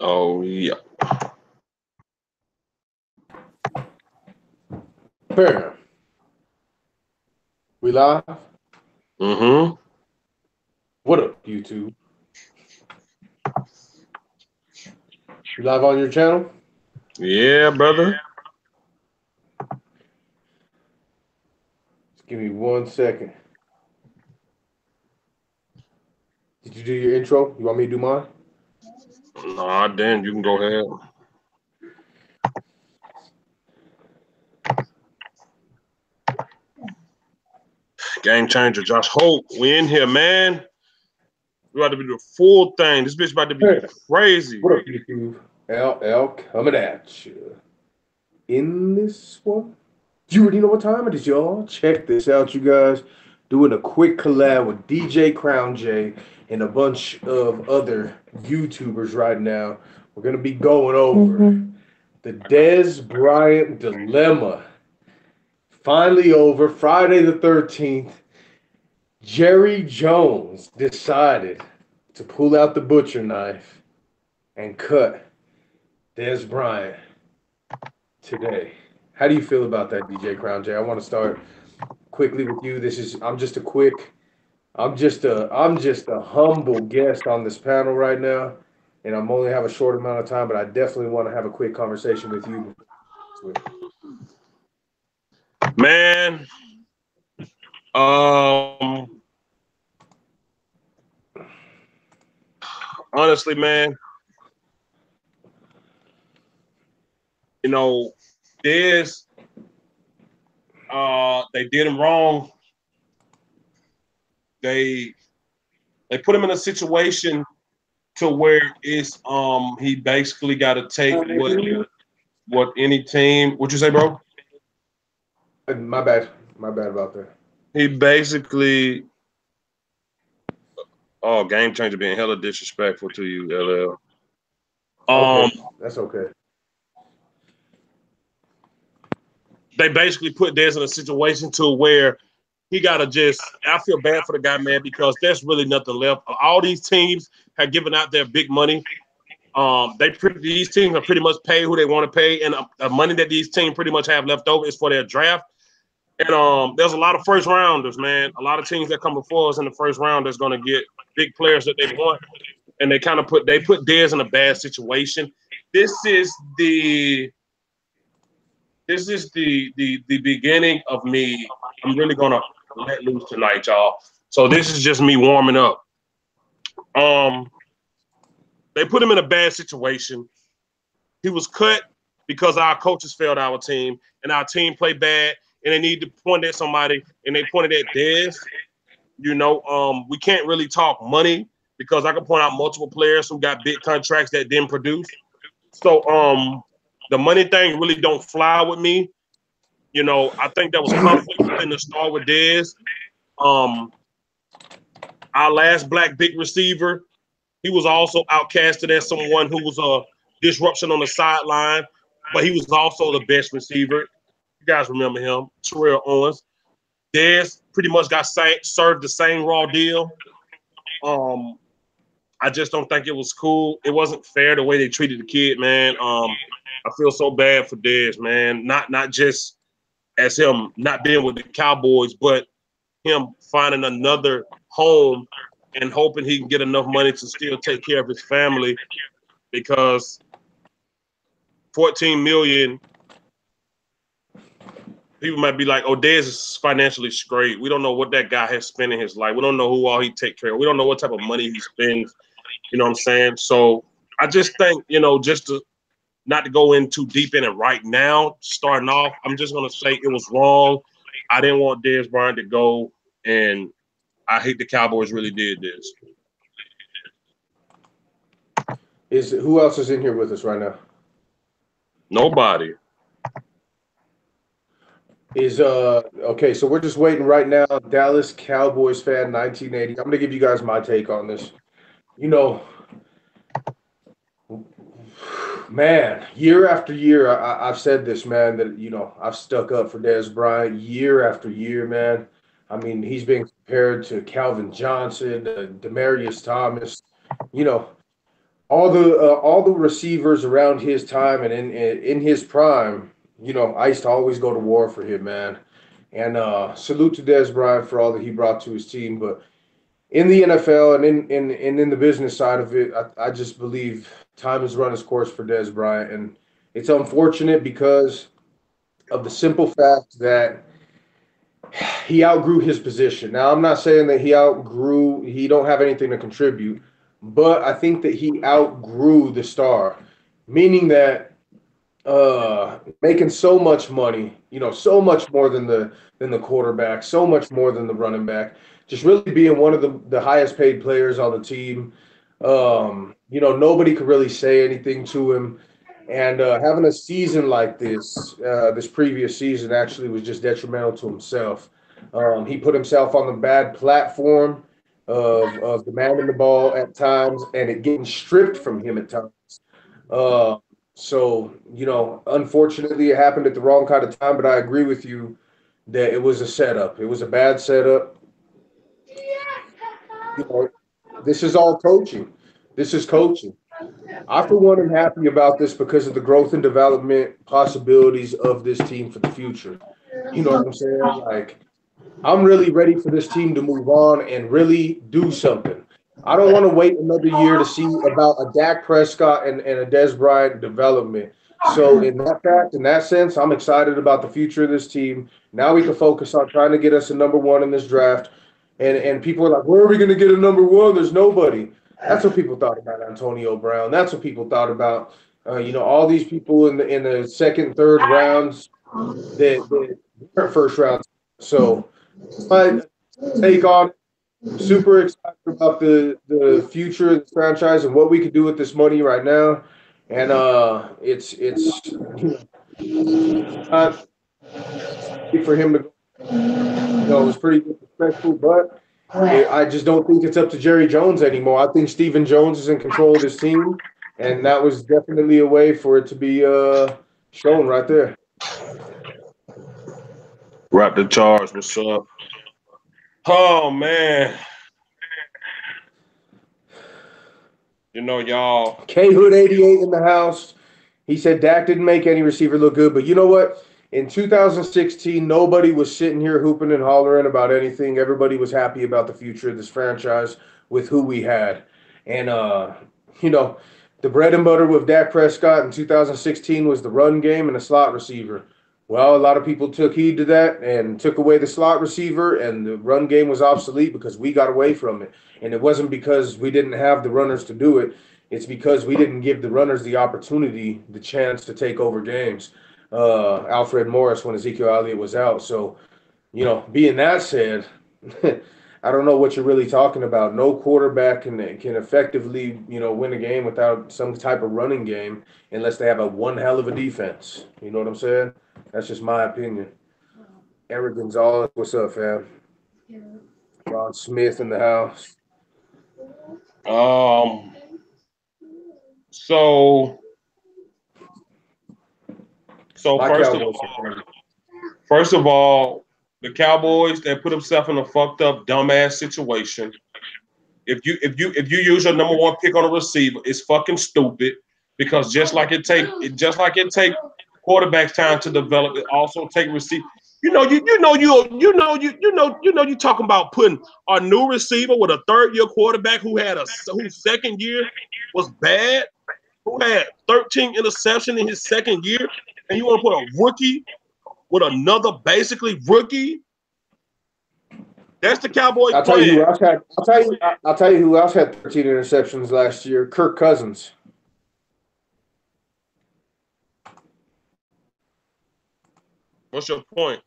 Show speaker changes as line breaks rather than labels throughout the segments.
Oh, yeah.
Bam. We live?
Mm-hmm.
What up, YouTube? You live on your channel?
Yeah, brother.
Just give me 1 second. Did you do your intro? You want me to do mine?
Nah, Dan, you can go ahead. Game changer, Josh Hope. We in here, man. We about to be the full thing. This bitch about to be
Hey,
crazy.
what up, YouTube? LL coming at you. In this one, you already know what time it is, y'all. Check this out, you guys. Doing a quick collab with DJ Crown J and a bunch of other YouTubers right now. We're gonna be going over the Dez Bryant dilemma. Finally over Friday the 13th. Jerry Jones decided to pull out the butcher knife and cut Dez Bryant today. How do you feel about that, DJ Crown J? I want to start quickly with you. I'm just a humble guest on this panel right now, and I'm only have a short amount of time, but I definitely want to have a quick conversation with you.
Man, um, honestly, man, you know, this they did him wrong. They they put him in a situation to where it's he basically got to take what any team. What you say, bro?
My bad about that.
He basically game changer being hella disrespectful to you, LL.
Okay,
Um,
that's okay.
they basically put Dez in a situation to where he gotta just. I feel bad for the guy, man, because there's really nothing left. All these teams have given out their big money. These teams are pretty much pay who they want to pay, and the money that these teams pretty much have left over is for their draft. And there's a lot of first rounders, man. A lot of teams that come before us in the first round that's going to get big players that they want, and they kind of put Dez in a bad situation. This is the the beginning of me. I'm really gonna let loose tonight, y'all. So this is just me warming up. Um, they put him in a bad situation. He was cut because our coaches failed our team, and our team played bad, and they need to point at somebody, and they pointed at Dez. We can't really talk money because I can point out multiple players who got big contracts that didn't produce. So the money thing really don't fly with me. I think there was conflict within the start with Dez. Um, our last black big receiver, he was also outcasted as someone who was a disruption on the sideline, but he was also the best receiver. You guys remember him, Terrell Owens. Dez pretty much got served the same raw deal. Um, I just don't think it was cool. It wasn't fair the way they treated the kid, man. I feel so bad for Dez, man. Not just as him not being with the Cowboys, but him finding another home and hoping he can get enough money to still take care of his family because 14 million people might be like, oh, Dez is financially straight. We don't know what that guy has spent in his life. We don't know who all he take care of. We don't know what type of money he spends. You know what I'm saying? So I just think, just to not to go in too deep in it right now, starting off, I'm just gonna say it was wrong. I didn't want Dez Bryant to go, and I hate the Cowboys really did this.
Is who else is in here with us right now?
Nobody.
Is okay, so we're just waiting right now. Dallas Cowboys fan 1980. I'm gonna give you guys my take on this. You know, man, year after year, I've said this, man, that I've stuck up for Dez Bryant year after year, man. I mean, he's being compared to Calvin Johnson, Demarius Thomas. You know, all the receivers around his time and in his prime, I used to always go to war for him, man. And salute to Dez Bryant for all that he brought to his team. But in the NFL and in the business side of it, I just believe time has run its course for Dez Bryant, and it's unfortunate because of the simple fact that he outgrew his position. Now, I'm not saying that he don't have anything to contribute, but I think that he outgrew the star, meaning that making so much money, so much more than the quarterback, so much more than the running back, just really being one of the highest paid players on the team. Nobody could really say anything to him. And having a season like this previous season actually was just detrimental to himself. He put himself on the bad platform of demanding the ball at times and it getting stripped from him at times. Uh, unfortunately, it happened at the wrong kind of time, but I agree with you that it was a setup. It was a bad setup. You know, this is all coaching. This is coaching. I, for one, am happy about this because of the growth and development possibilities of this team for the future. You know what I'm saying? Like, I'm really ready for this team to move on and really do something. I don't want to wait another year to see about a Dak Prescott and a Dez Bryant development. So, in that sense, I'm excited about the future of this team. Now we can focus on trying to get us a number one in this draft. And people are like, where are we going to get a number one? There's nobody. That's what people thought about Antonio Brown. That's what people thought about, all these people in the second, third rounds that weren't first round. So, my take on it, I'm super excited about the future of the franchise and what we could do with this money right now. And it's not for him to go. It was pretty disrespectful, but I just don't think it's up to Jerry Jones anymore. I think Stephen Jones is in control of this team, and that was definitely a way for it to be shown right there.
Rap the charge. What's up? Oh man, y'all.
K Hood 88 in the house. He said Dak didn't make any receiver look good, but you know what? In 2016, nobody was sitting here hooping and hollering about anything. Everybody was happy about the future of this franchise with who we had. And you know, the bread and butter with Dak Prescott in 2016 was the run game and the slot receiver. Well, a lot of people took heed to that and took away the slot receiver, and the run game was obsolete because we got away from it. And it wasn't because we didn't have the runners to do it. It's because we didn't give the runners the opportunity, the chance to take over games. Alfred Morris when Ezekiel Elliott was out. So, being that said, I don't know what you're really talking about. No quarterback can effectively, win a game without some type of running game unless they have a one hell of a defense. You know what I'm saying? That's just my opinion. Eric Gonzalez, what's up, fam? Ron Smith in the house.
Um. So. So
My
first of
Cowboys
all,
are crazy.
first of all, the Cowboys they put themselves in a fucked up, dumbass situation. If you use your number one pick on a receiver, it's fucking stupid because just like it take quarterbacks time to develop, it also take receive. You talking about putting a new receiver with a third year quarterback whose second year was bad, who had 13 interceptions in his second year, and you want to put a rookie with another basically rookie. That's the Cowboys
I'll tell you
plan.
who else had. I'll tell you who else had 13 interceptions last year. Kirk Cousins.
What's your point?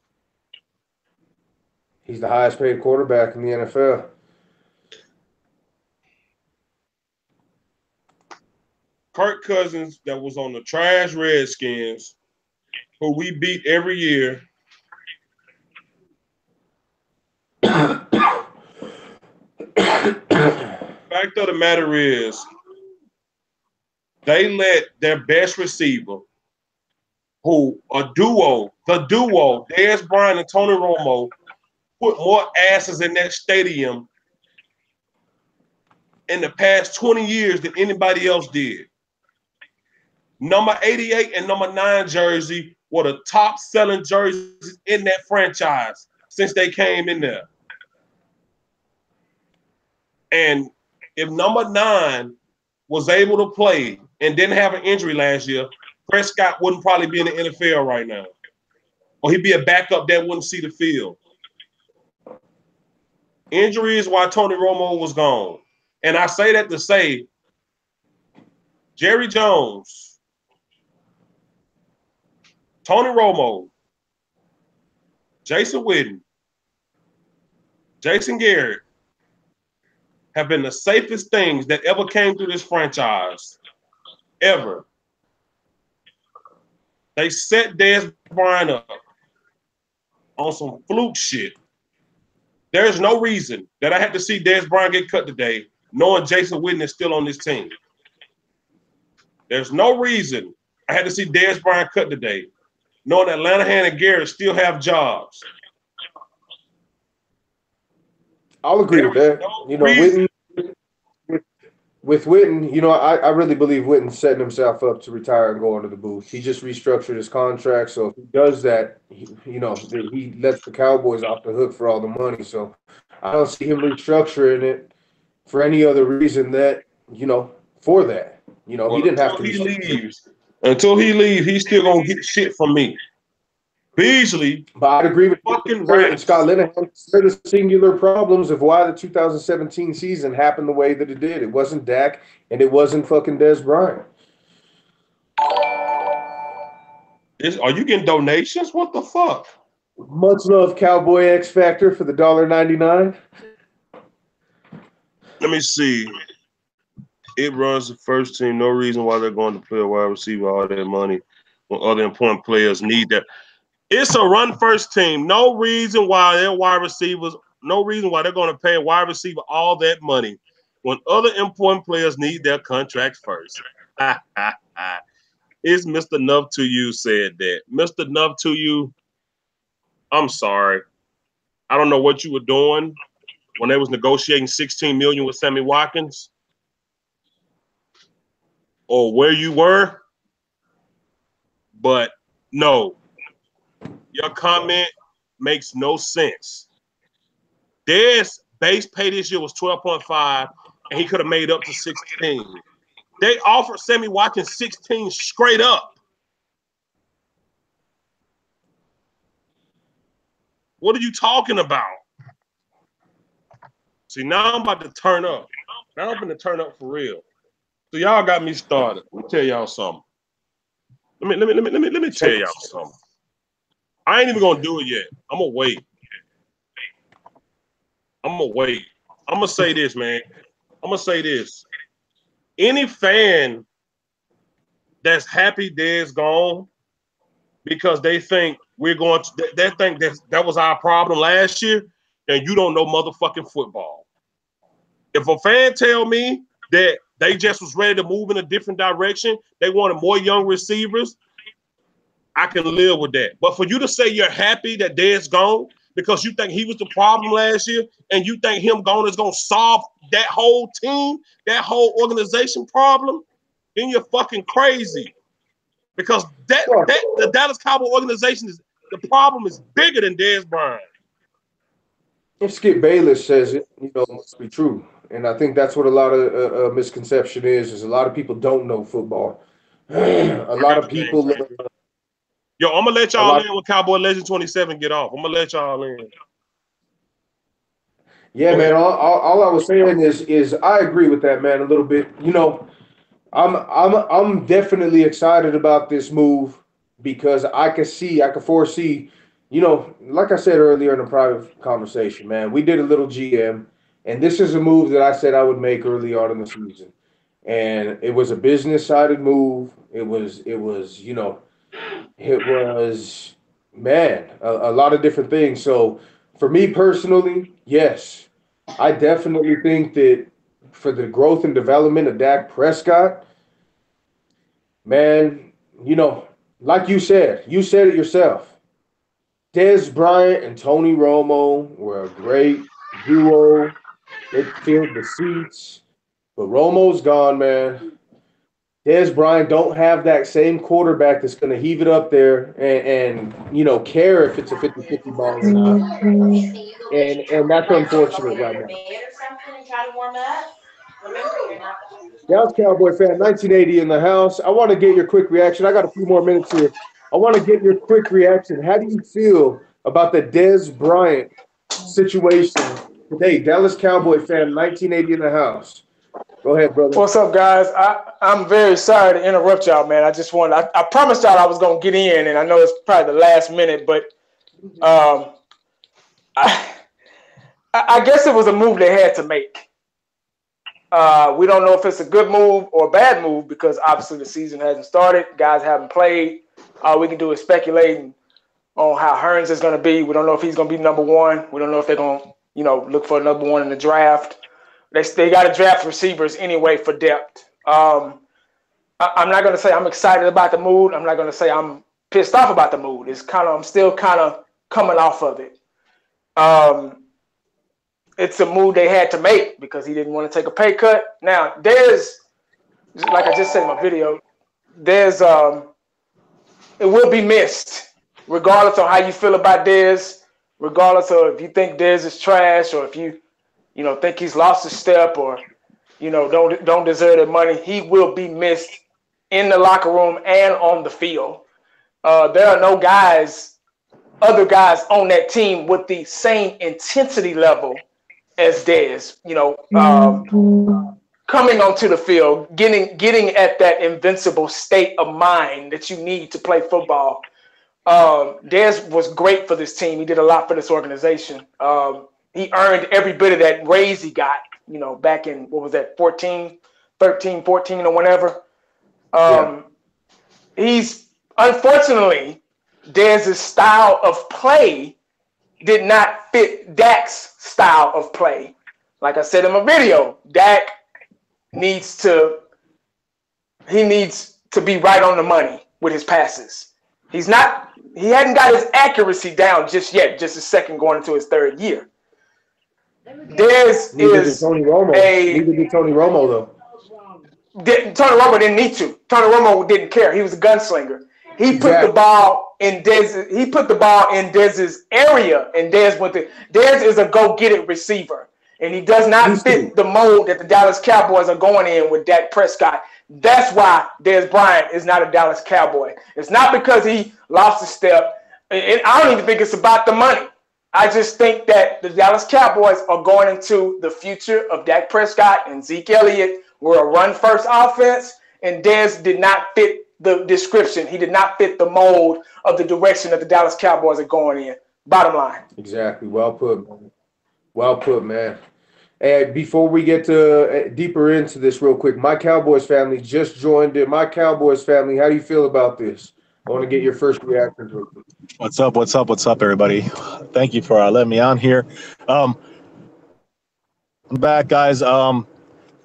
He's the highest paid quarterback in the NFL.
Kirk Cousins that was on the trash Redskins, who we beat every year. Fact of the matter is, they let their best receiver, the duo, Dez Bryant and Tony Romo, put more asses in that stadium in the past 20 years than anybody else did. Number 88 and number 9 jersey were the top selling jerseys in that franchise since they came in there. And if number 9 was able to play and didn't have an injury last year, Prescott wouldn't probably be in the NFL right now. Or he'd be a backup that wouldn't see the field. Injury is why Tony Romo was gone. And I say that to say Jerry Jones, Tony Romo, Jason Witten, Jason Garrett have been the safest things that ever came through this franchise, ever. They set Dez Bryant up on some fluke shit. There's no reason that I had to see Dez Bryant get cut today, knowing Jason Witten is still on this team. There's no reason I had to see Dez Bryant cut today, knowing that Lanahan and Garrett still have jobs.
I'll agree with that. Witten, with Witten, I really believe Witten's setting himself up to retire and go into the booth. He just restructured his contract, so if he does that, he lets the Cowboys off the hook for all the money. So I don't see him restructuring it for any other reason that, for that. He didn't have to.
Until he leaves, he's still gonna get shit from me. Beasley,
but I'd agree with
fucking
and Scott Linehan. There are the singular problems of why the 2017 season happened the way that it did. It wasn't Dak, and it wasn't fucking Dez Bryant.
Are you getting donations? What the fuck?
Much love, Cowboy X Factor, for the $1.99.
Let me see. It runs the first team. No reason why they're going to play a wide receiver all that money when other important players need that. It's a run first team. No reason why their wide receivers, no reason why they're going to pay a wide receiver all that money when other important players need their contracts first. It's Mr. Nuff to you said that. Mr. Nuff to you, I'm sorry. I don't know what you were doing when they was negotiating $16 million with Sammy Watkins or where you were, but no. Your comment makes no sense. Dez base pay this year was 12.5, and he could have made up to 16. They offered Sammy Watkins 16 straight up. What are you talking about? See, now I'm about to turn up. Now I'm going to turn up for real. So y'all got me started. Let me tell y'all something. Let me tell y'all something. I ain't even gonna do it yet. I'm gonna wait. I'm gonna say this, man. I'm gonna say this. Any fan that's happy Dez gone because they think we're going to, they think that was our problem last year, and you don't know motherfucking football. If a fan tell me that they just was ready to move in a different direction, they wanted more young receivers, I can live with that. But for you to say you're happy that Dez gone because you think he was the problem last year and you think him gone is going to solve that whole team, that whole organization problem, then you're fucking crazy. Because the Dallas Cowboy organization the problem is bigger than Dez Bryant.
If Skip Bayless says it, it must be true. And I think that's what a lot of misconception is a lot of people don't know football. A lot of people
Yo, I'm gonna let y'all in when Cowboy Legend 27 get off. I'm gonna let y'all in.
Yeah, man. All I was saying is I agree with that, man, a little bit. I'm definitely excited about this move because I can foresee, like I said earlier in a private conversation, man, we did a little GM, and this is a move that I said I would make early on in the season. And it was a business-sided move. It was, man, a lot of different things. So for me personally, yes, I definitely think that for the growth and development of Dak Prescott, man, like you said it yourself. Dez Bryant and Tony Romo were a great duo. They filled the seats. But Romo's gone, man. Dez Bryant don't have that same quarterback that's going to heave it up there and care if it's a 50-50 ball or not. And that's unfortunate right now. Dallas Cowboy fan, 1980 in the house. I want to get your quick reaction. I got a few more minutes here. I want to get your quick reaction. How do you feel about the Dez Bryant situation today? Dallas Cowboy fan, 1980 in the house. Go ahead, brother.
What's up, guys? I'm very sorry to interrupt y'all, man. I promised y'all I was going to get in, and I know it's probably the last minute, but I guess it was a move they had to make. We don't know if it's a good move or a bad move because obviously the season hasn't started. Guys haven't played. All we can do is speculating on how Hearns is going to be. We don't know if he's going to be number one. We don't know if they're going to, look for number one in the draft. They got to draft receivers anyway for depth. I'm not going to say I'm excited about the move. I'm not going to say I'm pissed off about the move. I'm still kind of coming off of it. It's a move they had to make because he didn't want to take a pay cut. Now, like I just said in my video, it will be missed, regardless of how you feel about Dez, regardless of if you think Dez is trash or if you think he's lost a step or, don't deserve the money. He will be missed in the locker room and on the field. There are no other guys on that team with the same intensity level as Dez, coming onto the field, getting at that invincible state of mind that you need to play football. Dez was great for this team. He did a lot for this organization. He earned every bit of that raise he got, back in, 13, 14 or whenever. He's, unfortunately, Dez's style of play did not fit Dak's style of play. Like I said in my video, Dak needs to be right on the money with his passes. He hadn't got his accuracy down just yet, just a second going into his third year.
Neither did Tony Romo, though.
Tony Romo didn't need to. Tony Romo didn't care. He was a gunslinger. He put the ball in Dez. He put the ball in Dez's area, and Dez is a go-get-it receiver, and he does not fit the mold that the Dallas Cowboys are going in with Dak Prescott. That's why Dez Bryant is not a Dallas Cowboy. It's not because he lost a step. And I don't even think it's about the money. I just think that the Dallas Cowboys are going into the future of Dak Prescott and Zeke Elliott. We're a run-first offense, and Dez did not fit the description. He did not fit the mold of the direction that the Dallas Cowboys are going in. Bottom line.
Exactly. Well put, man. Well put, man. And before we get deeper into this real quick, my Cowboys family just joined in. My Cowboys family, how do you feel about this? I want to get your first reactions real quick.
What's up, everybody? Thank you for letting me on here. I'm back, guys.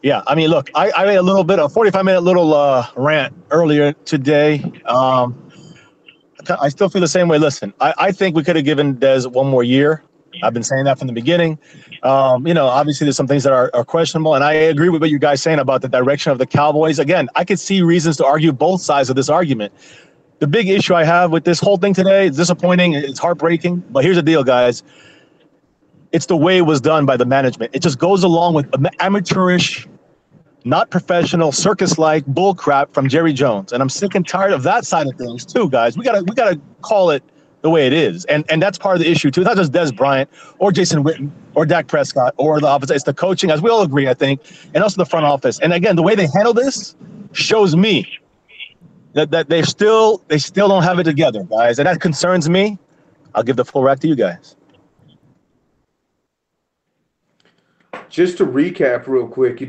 Yeah, I mean, look, I made a 45-minute little rant earlier today. I still feel the same way. Listen, I think we could have given Dez one more year. I've been saying that from the beginning. Obviously there's some things that are questionable, and I agree with what you guys saying about the direction of the Cowboys. Again, I could see reasons to argue both sides of this argument. The big issue I have with this whole thing today is disappointing. It's heartbreaking. But here's the deal, guys. It's the way it was done by the management. It just goes along with amateurish, not professional, circus-like bull crap from Jerry Jones. And I'm sick and tired of that side of things too, guys. We gotta call it the way it is. And that's part of the issue too. It's not just Dez Bryant or Jason Witten or Dak Prescott or the opposite. It's the coaching, as we all agree, I think, and also the front office. And again, the way they handle this shows me that they still don't have it together, guys. And that concerns me. I'll give the full rack to you guys.
Just to recap real quick,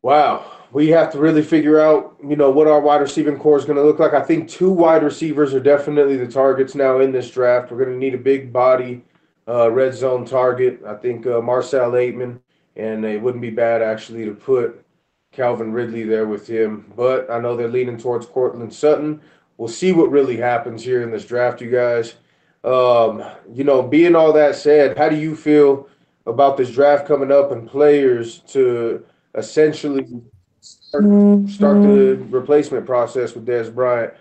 wow, we have to really figure out, what our wide receiving core is going to look like. I think 2 wide receivers are definitely the targets now in this draft. We're going to need a big body red zone target. I think Marcel Aitman, and it wouldn't be bad actually to put Calvin Ridley there with him. But I know they're leaning towards Cortland Sutton. We'll see what really happens here in this draft, you guys. Being all that said, how do you feel about this draft coming up and players to essentially start the replacement process with Dez Bryant,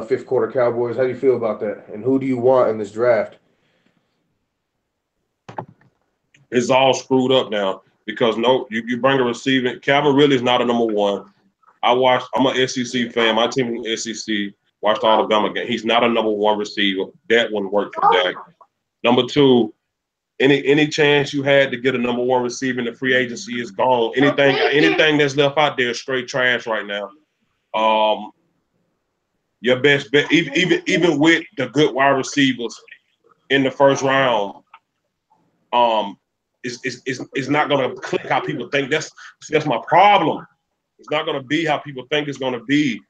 fifth quarter Cowboys. How do you feel about that? And who do you want in this draft?
It's all screwed up now because you bring a receiver. Calvin really is not a number one. I'm an SEC fan. My team is SEC. Watched the Alabama game. He's not a number one receiver. That wouldn't work for Dak. Number two, any chance you had to get a number one receiver in the free agency is gone. Anything that's left out there is straight trash right now. Your best bet, even with the good wide receivers in the first round, it's not gonna click how people think. That's my problem. It's not gonna be how people think it's gonna be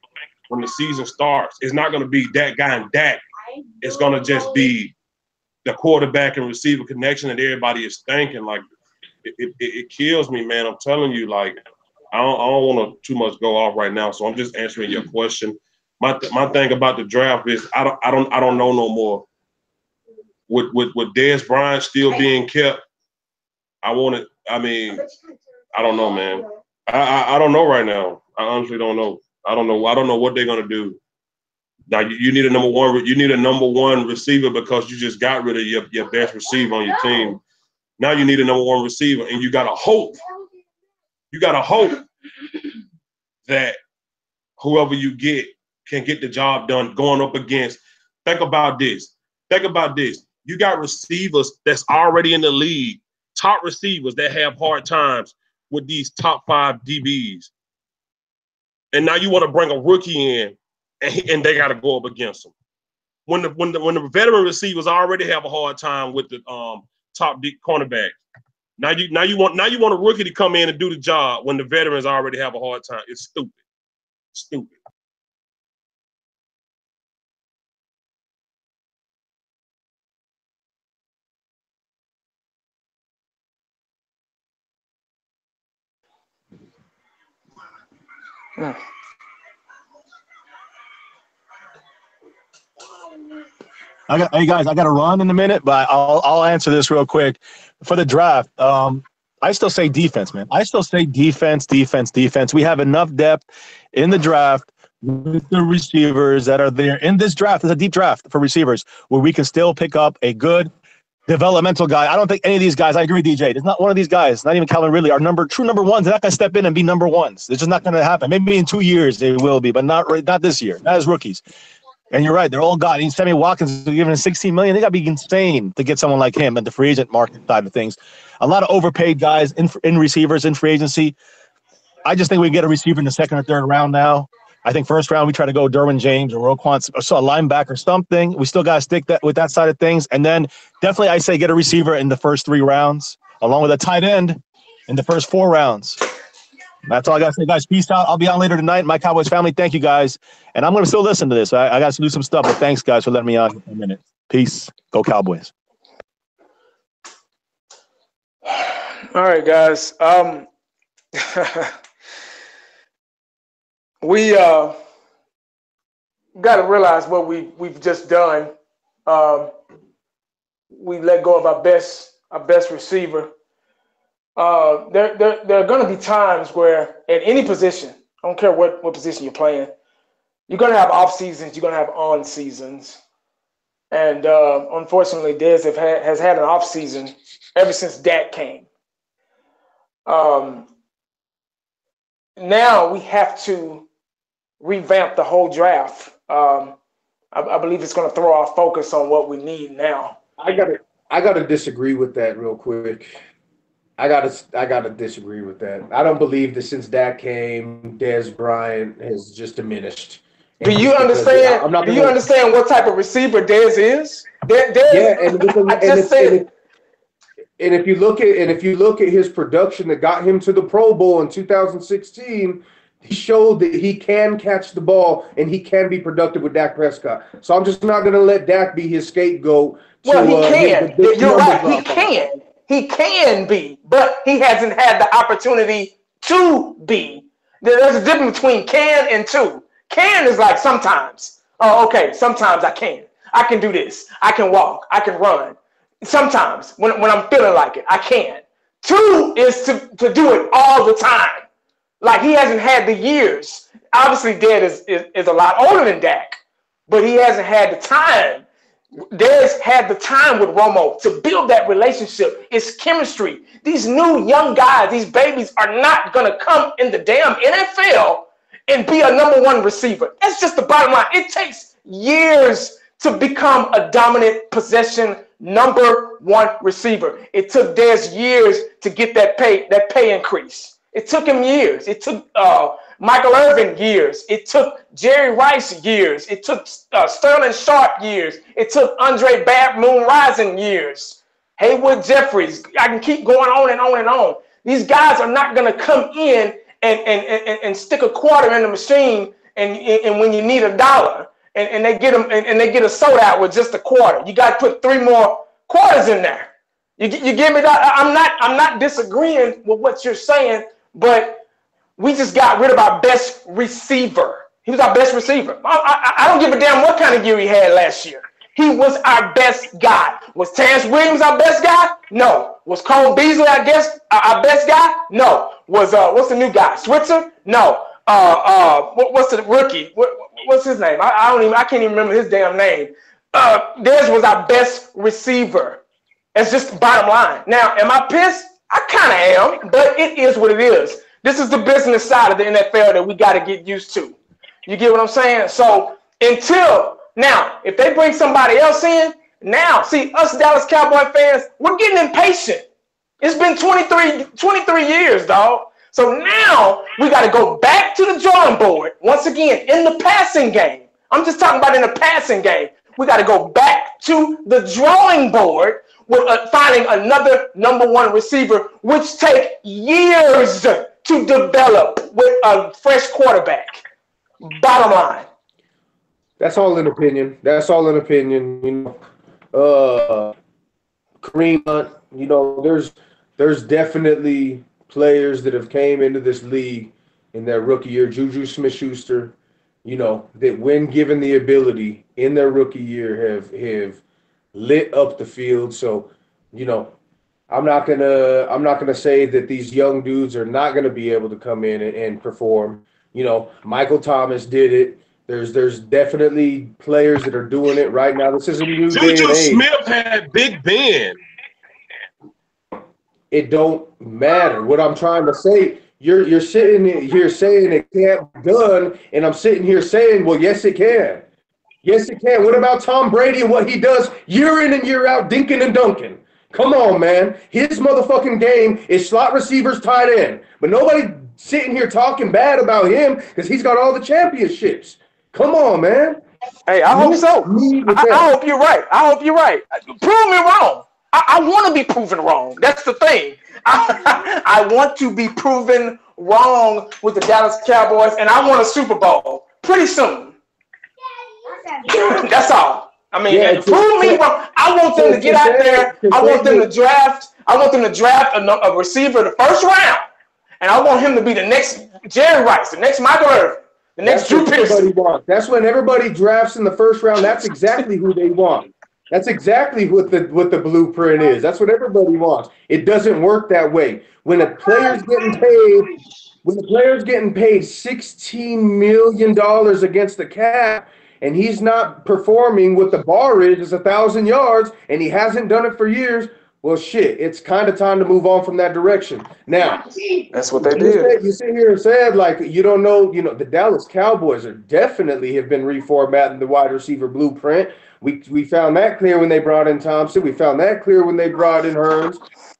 when the season starts. It's not gonna be that guy and Dak. It's gonna just be the quarterback and receiver connection that everybody is thinking. Like it kills me, man. I'm telling you, like I don't want to too much go off right now. So I'm just answering your question. My thing about the draft is I don't know no more. With Dez Bryant still being kept, I don't know, man. I don't know right now. I honestly don't know. I don't know what they're gonna do. Now you need a number one. You need a number one receiver because you just got rid of your best receiver on your team. Now you need a number one receiver, and you gotta hope. You gotta hope that whoever you get can get the job done going up against. Think about this. You got receivers that's already in the league, top receivers that have hard times with these top 5 DBs. And now you want to bring a rookie in and they got to go up against them. When the veteran receivers already have a hard time with the top cornerback. Now you want a rookie to come in and do the job when the veterans already have a hard time. It's stupid. Stupid.
Hey guys, I got to run in a minute, but I'll answer this real quick. For the draft, I still say defense, man. I still say defense. We have enough depth in the draft with the receivers that are there. In this draft, it's a deep draft for receivers where we can still pick up a good developmental guy. I don't think any of these guys, I agree with DJ, there's not one of these guys, not even Calvin Ridley, are true number ones. They're not going to step in and be number ones. It's just not going to happen. Maybe in 2 years they will be, but not this year, not as rookies. And you're right, they're all God. Sammy Watkins is given $16 million. They got to be insane to get someone like him at the free agent market side of things. A lot of overpaid guys in receivers in free agency. I just think we can get a receiver in the second or third round now. I think first round we try to go Derwin James or Roquan, so a linebacker, something. We still got to stick with that side of things. And then definitely I say get a receiver in the first 3 rounds, along with a tight end in the first 4 rounds. That's all I got to say, guys. Peace out. I'll be on later tonight. My Cowboys family, thank you, guys. And I'm going to still listen to this. I got to do some stuff, but thanks, guys, for letting me on for a minute. Peace. Go Cowboys.
All right, guys. We got to realize what we've just done. We let go of our best receiver. There are going to be times where at any position, I don't care what position you're playing, you're going to have off seasons, you're going to have on seasons. And unfortunately, Dez has had an off season ever since Dak came. Now we have to revamp the whole draft. I believe it's going to throw our focus on what we need now.
I gotta disagree with that real quick. I gotta disagree with that. I don't believe that since Dak came, Dez Bryant has just diminished.
Do you understand? Do you understand what type of receiver Dez is?
And if you look at his production that got him to the Pro Bowl in 2016, he showed that he can catch the ball and he can be productive with Dak Prescott. So I'm just not going to let Dak be his scapegoat.
Well, he can. You're right. He can. He can be, but he hasn't had the opportunity to be. There's a difference between can and to. Can is like sometimes. Oh, okay. Sometimes I can. I can do this. I can walk. I can run. Sometimes when I'm feeling like it, I can. Two is to do it all the time. Like he hasn't had the years. Obviously, Dez is a lot older than Dak, but he hasn't had the time. Dez had the time with Romo to build that relationship. It's chemistry. These new young guys, these babies are not going to come in the damn NFL and be a number one receiver. That's just the bottom line. It takes years to become a dominant possession number one receiver. It took Dez years to get that pay increase. It took him years. It took Michael Irvin years. It took Jerry Rice years. It took Sterling Sharp years. It took Andre Bad Moon Rising years. Haywood Jeffries. I can keep going on and on and on. These guys are not going to come in and stick a quarter in the machine and when you need $1 and they get them and they get a soda out with just a quarter. You got to put 3 more quarters in there. You give me that. I'm not disagreeing with what you're saying, but we just got rid of our best receiver. He was our best receiver. I don't give a damn what kind of year he had last year. He was our best guy. Was Terrence Williams our best guy? No. Was Cole Beasley, I guess, our best guy? No. Was what's the new guy? Switzer? No. What's the rookie? What's his name? I can't even remember his damn name. Dez was our best receiver. It's just the bottom line. Now, am I pissed? I kind of am, but it is what it is. This is the business side of the NFL that we got to get used to. You get what I'm saying? So until now, if they bring somebody else in, now, see, us Dallas Cowboy fans, we're getting impatient. It's been 23 years, dog. So now we got to go back to the drawing board once again in the passing game. I'm just talking about in the passing game. We got to go back to the drawing board with finding another number one receiver, which take years to develop with a fresh quarterback. Bottom line.
That's all in opinion. You know, Kareem Hunt. You know, there's definitely players that have came into this league in their rookie year. Juju Smith-Schuster. You know, that when given the ability in their rookie year have lit up the field. So, you know, I'm not gonna say that these young dudes are not gonna be able to come in and perform. You know, Michael Thomas did it. There's definitely players that are doing it right now. This is a new day and
Juju
age.
Smith had Big Ben.
It don't matter. What I'm trying to say, you're sitting here saying it can't be done, and I'm sitting here saying, well, yes, it can. Yes, it can. What about Tom Brady and what he does year in and year out, dinking and dunking? Come on, man. His motherfucking game is slot receivers, tight end. But nobody sitting here talking bad about him because he's got all the championships. Come on, man.
Hey, I hope so. I hope you're right. Prove me wrong. I want to be proven wrong. That's the thing. I want to be proven wrong with the Dallas Cowboys, and I want a Super Bowl pretty soon. That's all. I mean, prove me wrong. I want them to get out there. I want them to draft. A receiver the first round, and I want him to be the next Jerry Rice, the next Michael Irvin, the next Drew Pearson.
That's when everybody drafts in the first round. That's exactly who they want. That's exactly what the blueprint is. That's what everybody wants. It doesn't work that way. When a player's getting paid $16 million against the cap, and he's not performing what the bar is 1,000 yards, and he hasn't done it for years, well, shit, it's kind of time to move on from that direction. Now,
that's what they did.
You sit here and said, like, you don't know, the Dallas Cowboys have been reformatting the wide receiver blueprint. We found that clear when they brought in Thompson. We found that clear when they brought in Hearns.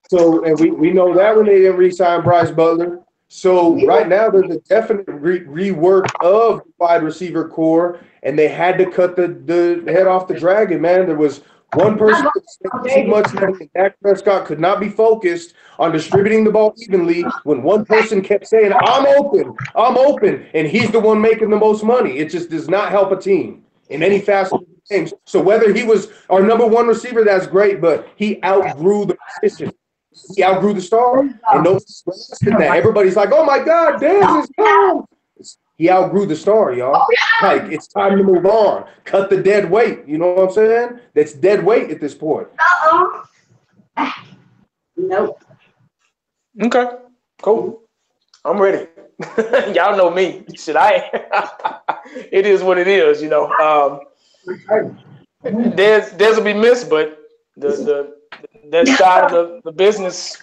So, and we know that when they didn't re-sign Bryce Butler. So right now there's a definite rework of the wide receiver core, and they had to cut the head off the dragon, man. There was one person that spent too much money, and Dak Prescott could not be focused on distributing the ball evenly when one person kept saying, I'm open, and he's the one making the most money. It just does not help a team in any facet of the game. So whether he was our number one receiver, that's great, but he outgrew the position. He outgrew the star, and nobody's grasping that. Everybody's like, oh my God, Dez is gone. He outgrew the star, y'all. Like, it's time to move on. Cut the dead weight. You know what I'm saying? That's dead weight at this point.
Nope.
Okay, cool. I'm ready. Y'all know me. Should I? It is what it is, you know. Dez will be missed, but that side of the business,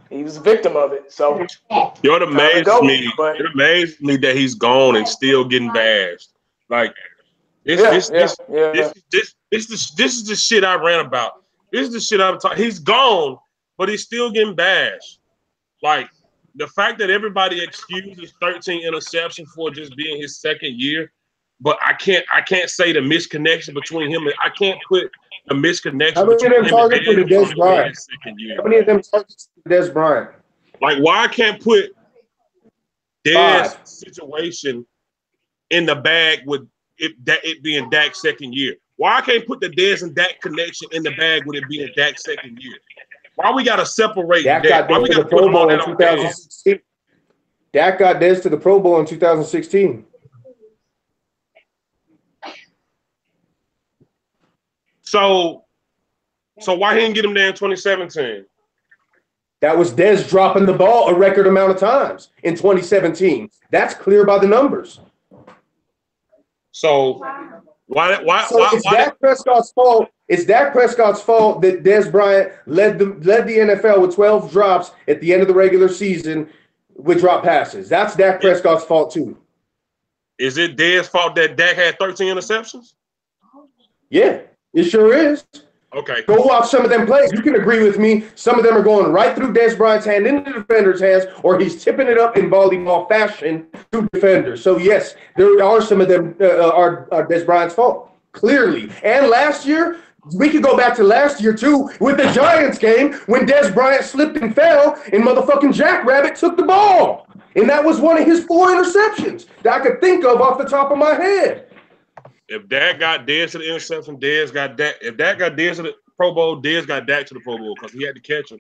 he was a victim of it. So
It amazes me.
But
It amazes me that he's gone and still getting bashed. Like this is the shit I ran about. This is the shit I'm talking. He's gone, but he's still getting bashed. Like the fact that everybody excuses 13 interceptions for just being his second year, but I can't say the misconnection between him and I can't put the misconnection
How many of them targets for the Dez Bryant? How many of them targets for Dez Bryant?
Like why I can't put Dez situation in the bag with it being Dak's second year? Why I can't put the Dez and Dak connection in the bag with it being Dak's second year? Why we gotta separate
Dak?
Why we
gotta put them all in 2016. Dak got Dez to the Pro Bowl in 2016.
So why he didn't get him there in 2017?
That was Dez dropping the ball a record amount of times in 2017. That's clear by the numbers.
So
it's Dak Prescott's fault. It's Dak Prescott's fault that Dez Bryant led the NFL with 12 drops at the end of the regular season with drop passes. That's Dak Prescott's fault too.
Is it Dez's fault that Dak had 13 interceptions?
Yeah, it sure is.
Okay.
Go watch some of them plays. You can agree with me. Some of them are going right through Dez Bryant's hand into the defender's hands, or he's tipping it up in volleyball fashion to defenders. So, yes, there are some of them are Dez Bryant's fault, clearly. And last year, we could go back to last year, too, with the Giants game when Dez Bryant slipped and fell and motherfucking Jackrabbit took the ball. And that was one of his 4 interceptions that I could think of off the top of my head.
If Dak got Dez to the interception, Dez got Dak. If Dak got Dez to the Pro Bowl, Dez got Dak to the Pro Bowl because he had to catch him.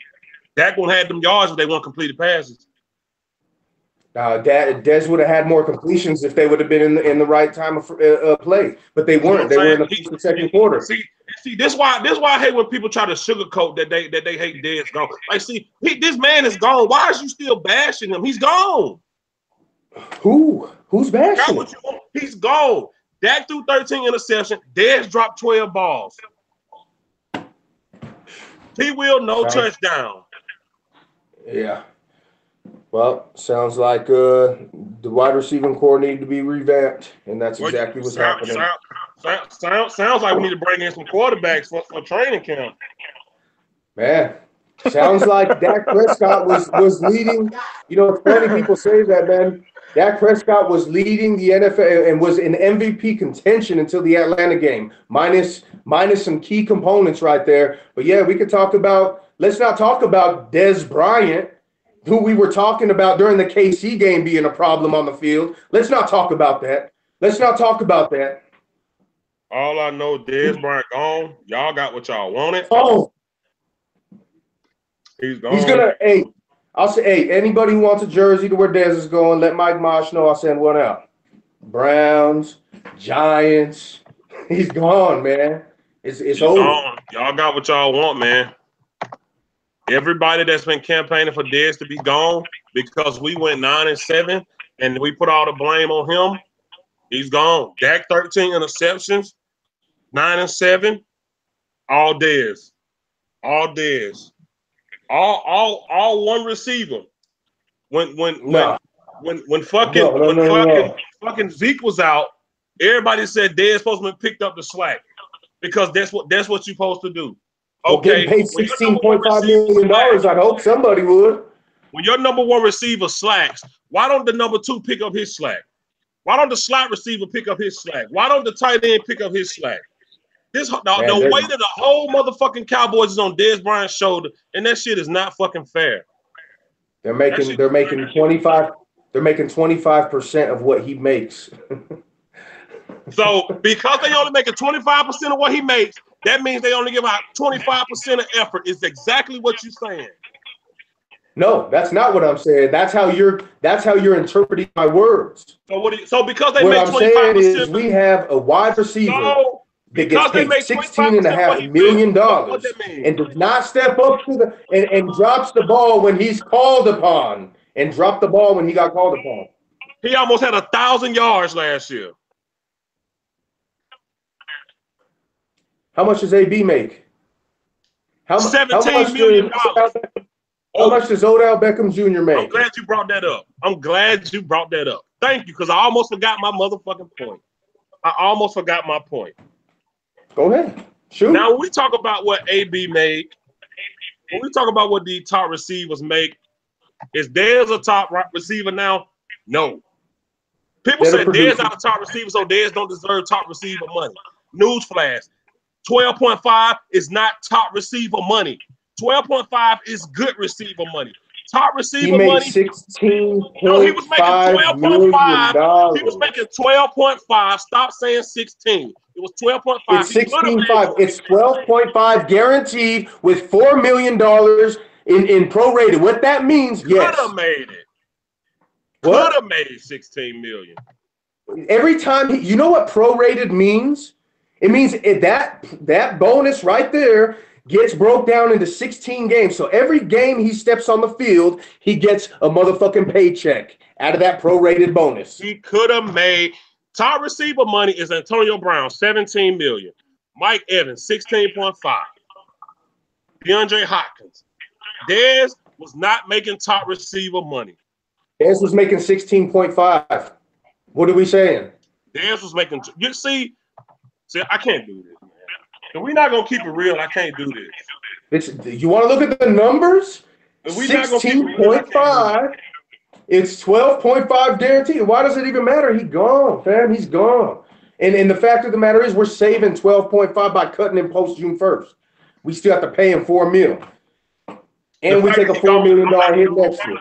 Dak wouldn't have them yards if they weren't completed passes.
Dez would have had more completions if they would have been in the right time of play, but they weren't. They were in the first and second quarter.
See, this why I hate when people try to sugarcoat that they hate Dez gone. Like, this man is gone. Why is you still bashing him? He's gone.
Who's bashing him?
He's gone. Dak threw 13 interceptions. Dez dropped 12 balls. T-Will, no touchdown.
Yeah. Well, sounds like the wide receiving core needed to be revamped, and that's exactly what's happening.
Sounds like we need to bring in some quarterbacks for training camp.
Man, sounds like Dak Prescott was leading. You know, it's funny people say that, man. Dak Prescott was leading the NFL and was in MVP contention until the Atlanta game, minus some key components right there. But yeah, we could talk about. Let's not talk about Dez Bryant, who we were talking about during the KC game being a problem on the field. Let's not talk about that.
All I know, Dez Bryant gone. Y'all got what y'all wanted.
Oh,
he's gone.
He's gonna. Hey, I'll say, hey, anybody who wants a jersey to where Dez is going, let Mike Mosh know. I'll send one out. Browns, Giants. He's gone, man. It's over.
Gone. Y'all got what y'all want, man. Everybody that's been campaigning for Dez to be gone because we went 9-7 and we put all the blame on him. He's gone. Dak 13 interceptions, 9-7, all Dez. All Dez. All one receiver. When fucking Zeke was out, everybody said Dez supposed to have picked up the slack because that's what you're supposed to do. Okay,
paid $16.5 million. I hope somebody would.
When your number one receiver slacks, why don't the number 2 pick up his slack? Why don't the slot receiver pick up his slack? Why don't the tight end pick up his slack? The weight of the whole motherfucking Cowboys is on Dez Bryant's shoulder, and that shit is not fucking fair.
They're making 25% of what he makes.
So because they only making 25% of what he makes, that means they only give out 25% of effort. Is exactly what you're saying.
No, that's not what I'm saying. That's how you're interpreting my words.
So because they
what
make
I'm
25%,
saying is we have a wide receiver. that gets
Because they
paid
make 25% what
$16.5
he
million
makes. What that mean?
and does not step up to the and drops the ball when he's called upon and dropped the ball when he got called upon.
He almost had 1,000 yards last year.
How much does AB make? How much
$17 million.
How much does Odell Beckham Jr. make?
I'm glad you brought that up. Thank you, because I almost forgot my motherfucking point.
Go ahead. Shoot.
Now, when we talk about what AB made, when we talk about what the top receivers make, is Dez a top receiver now? No. People say Dez not a top receiver, so Dez don't deserve top receiver money. Newsflash. 12.5 is not top receiver money. 12.5 is good receiver money. Top receiver money.
He made $16.5
No, he was making 12.5. He was
million.
making 12.5. Stop saying 16. It was 12.5.
It's 16.5. It's 12.5 guaranteed with $4 million in prorated. What that means, yes.
Could have made it. Could have made 16 million.
Every time you know what prorated means? It means that bonus right there gets broke down into 16 games. So every game he steps on the field, he gets a motherfucking paycheck out of that prorated bonus.
He could have made top receiver money is Antonio Brown, 17 million. Mike Evans, 16.5. DeAndre Hopkins. Dez was not making top receiver money.
Dez was making 16.5. What are we saying?
Dez was making. You see, I can't do this, man. If we're not gonna keep it real, I can't do this.
You want to look at the numbers? 16.5. It's 12.5 guaranteed. Why does it even matter? He's gone, fam. He's gone. And the fact of the matter is, we're saving 12.5 by cutting him post June 1st. We still have to pay him $4 million, and we take a $4 million hit next year.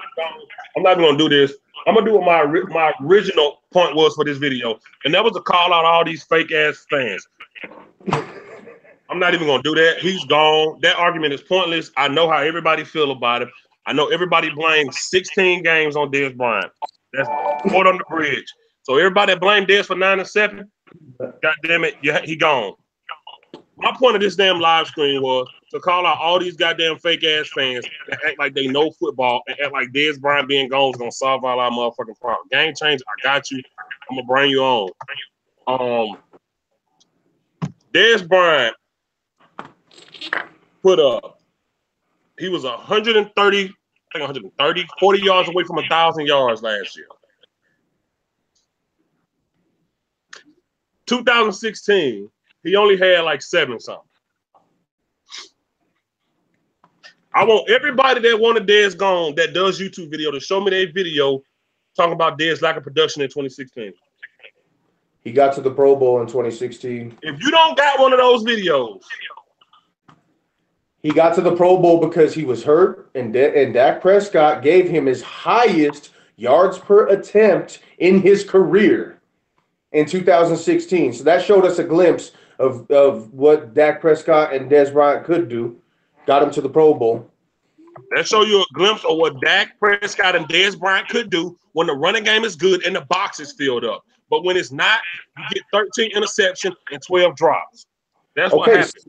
I'm not gonna do this. I'm gonna do what my original point was for this video, and that was to call out all these fake ass fans. I'm not even gonna do that. He's gone. That argument is pointless. I know how everybody feel about it. I know everybody blames 16 games on Dez Bryant. That's put on the bridge. So everybody that blamed Dez for 9-7, God damn it, he gone. My point of this damn live stream was to call out all these goddamn fake ass fans that act like they know football and act like Dez Bryant being gone is gonna solve all our motherfucking problems. Game changer, I got you. I'm gonna bring you on. Dez Bryant put up. He was 40 yards away from 1,000 yards last year. 2016. He only had like 7-something. I want everybody that wanted Dez gone that does YouTube video to show me their video talking about Dez lack of production in 2016.
He got to the Pro Bowl in 2016.
If you don't got one of those videos.
He got to the Pro Bowl because he was hurt, and Dak Prescott gave him his highest yards per attempt in his career in 2016. So that showed us a glimpse of what Dak Prescott and Dez Bryant could do. Got him to the Pro Bowl.
That show you a glimpse of what Dak Prescott and Dez Bryant could do when the running game is good and the box is filled up. But when it's not, you get 13 interceptions and 12 drops. That's what happens.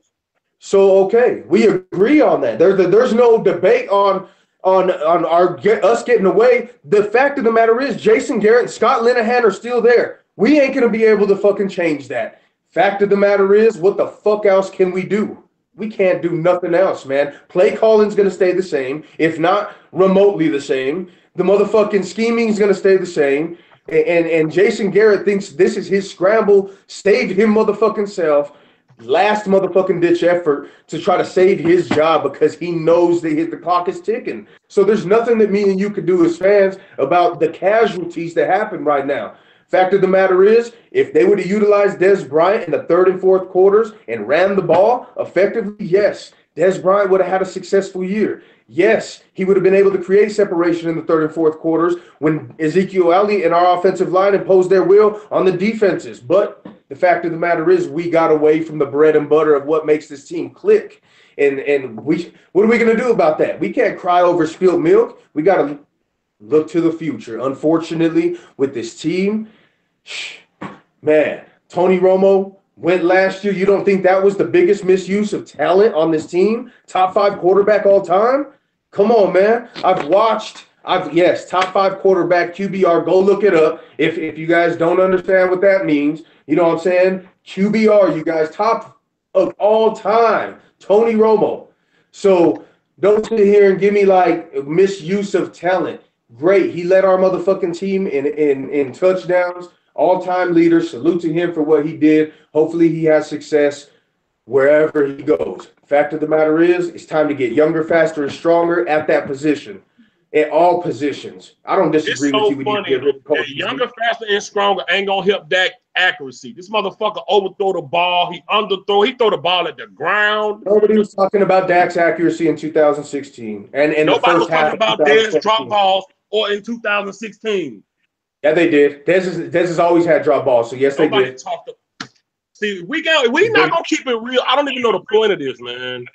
So we agree on that. There's no debate on us getting away. The fact of the matter is, Jason Garrett and Scott Linehan are still there. We ain't gonna be able to fucking change that. Fact of the matter is, what the fuck else can we do? We can't do nothing else, man. Play calling's gonna stay the same, if not remotely the same. The motherfucking scheming's gonna stay the same. And Jason Garrett thinks this is his scramble, save him motherfucking self, last motherfucking ditch effort to try to save his job because he knows that the clock is ticking. So there's nothing that me and you could do as fans about the casualties that happen right now. Fact of the matter is, if they would have utilized Dez Bryant in the third and fourth quarters and ran the ball effectively, yes, Dez Bryant would have had a successful year. Yes, he would have been able to create separation in the third and fourth quarters when Ezekiel Elliott and our offensive line imposed their will on the defenses. But the fact of the matter is, we got away from the bread and butter of what makes this team click. And what are we going to do about that? We can't cry over spilled milk. We got to look to the future. Unfortunately, with this team, man, Tony Romo, went last year. You don't think that was the biggest misuse of talent on this team? Top 5 quarterback all time? Come on, man. Yes, top 5 quarterback QBR. Go look it up. If you guys don't understand what that means, you know what I'm saying? QBR, you guys, top of all time. Tony Romo. So don't sit here and give me like misuse of talent. Great. He led our motherfucking team in touchdowns. All-time leader. Salute to him for what he did. Hopefully he has success wherever he goes. Fact of the matter is, it's time to get younger, faster, and stronger at that position. At all positions. I don't disagree with you. We need to get rid of
that younger, faster, and stronger ain't gonna help that accuracy. This motherfucker overthrow the ball. He underthrow. He throw the ball at the ground.
Nobody was talking about Dak's accuracy in 2016. And
nobody
the
was
first half
talking about Dez drop balls or in 2016.
Yeah, they did. Dez has always had drop balls, so yes,
Nobody
they did.
See, we not gonna keep it real. I don't even know the point of this, man.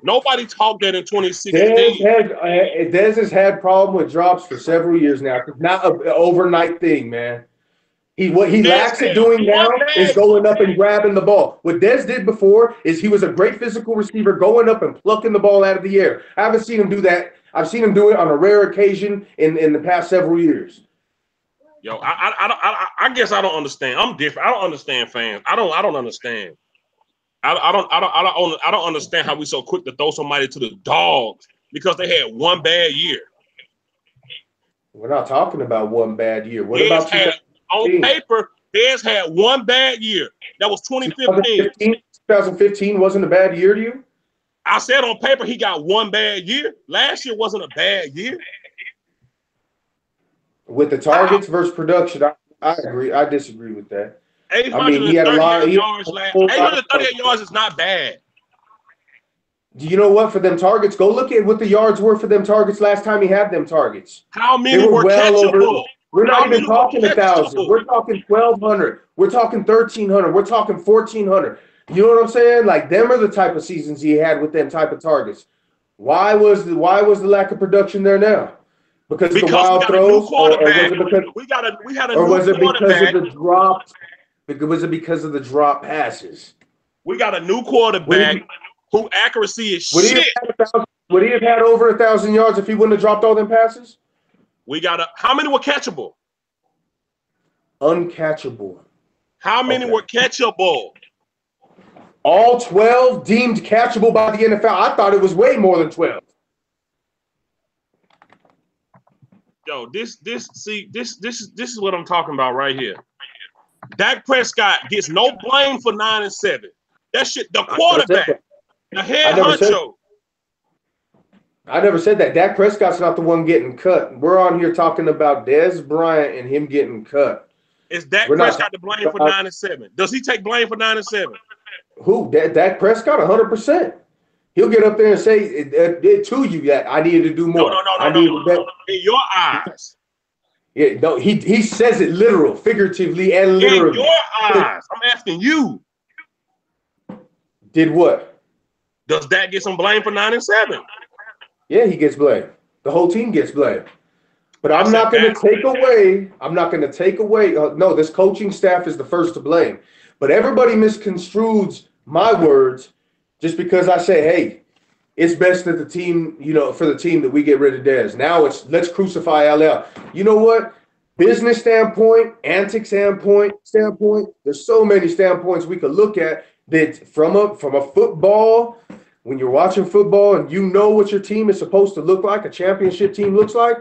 Nobody talked that in 2016.
Dez has had problem with drops for several years now. It's not an overnight thing, man. What he lacks at doing now is going up and grabbing the ball. What Dez did before is he was a great physical receiver going up and plucking the ball out of the air. I haven't seen him do that. I've seen him do it on a rare occasion in the past several years.
Yo, I guess I don't understand. I'm different. I don't understand fans. I don't understand. I don't understand how we so quick to throw somebody to the dogs because they had one bad year.
We're not talking about one bad year. What about
on paper? Dez had one bad year. That was 2015.
2015 wasn't a bad year to you?
I said on paper he got one bad year. Last year wasn't a bad year.
With the targets versus production, I agree. I disagree with that.
838
he had a lot.
838 yards is not bad.
Do you know what? For them targets, go look at what the yards were for them targets last time he had them targets.
How many were catchable?
We're not even talking 1,000. We're talking 1,200. We're talking 1,300. We're talking 1,400. You know what I'm saying? Like, them are the type of seasons he had with them type of targets. Why was the lack of production there now? Because of the wild throws, or was it because
we had a new quarterback?
Because of the drops? Was it because of the drop passes?
We got a new quarterback whose accuracy is shit.
Would he have had over 1,000 yards if he wouldn't have dropped all them passes?
How many were catchable?
Uncatchable.
How many were catchable?
All 12 deemed catchable by the NFL. I thought it was way more than 12.
Yo, this is what I'm talking about right here. Dak Prescott gets no blame for 9-7. That shit, the quarterback, the head honcho.
I never said that. Dak Prescott's not the one getting cut. We're on here talking about Dez Bryant and him getting cut.
Is Dak Prescott to blame for 9-7? Does he take blame for 9-7?
Who? Dak Prescott, 100%. He'll get up there and say to you that I needed to do more.
No. In your eyes.
Yeah, no, he says it literal, figuratively, and literally.
In your eyes. I'm asking you.
Did what?
Does Dak get some blame for 9-7?
Yeah, he gets blamed. The whole team gets blamed. But I'm not going to take away. No, this coaching staff is the first to blame. But everybody misconstrues my words just because I say, hey, it's best that the team, for the team that we get rid of Dez. Now it's let's crucify LL. You know what? Business standpoint, antic standpoint, there's so many standpoints we could look at that from a football, when you're watching football and you know what your team is supposed to look like, a championship team looks like,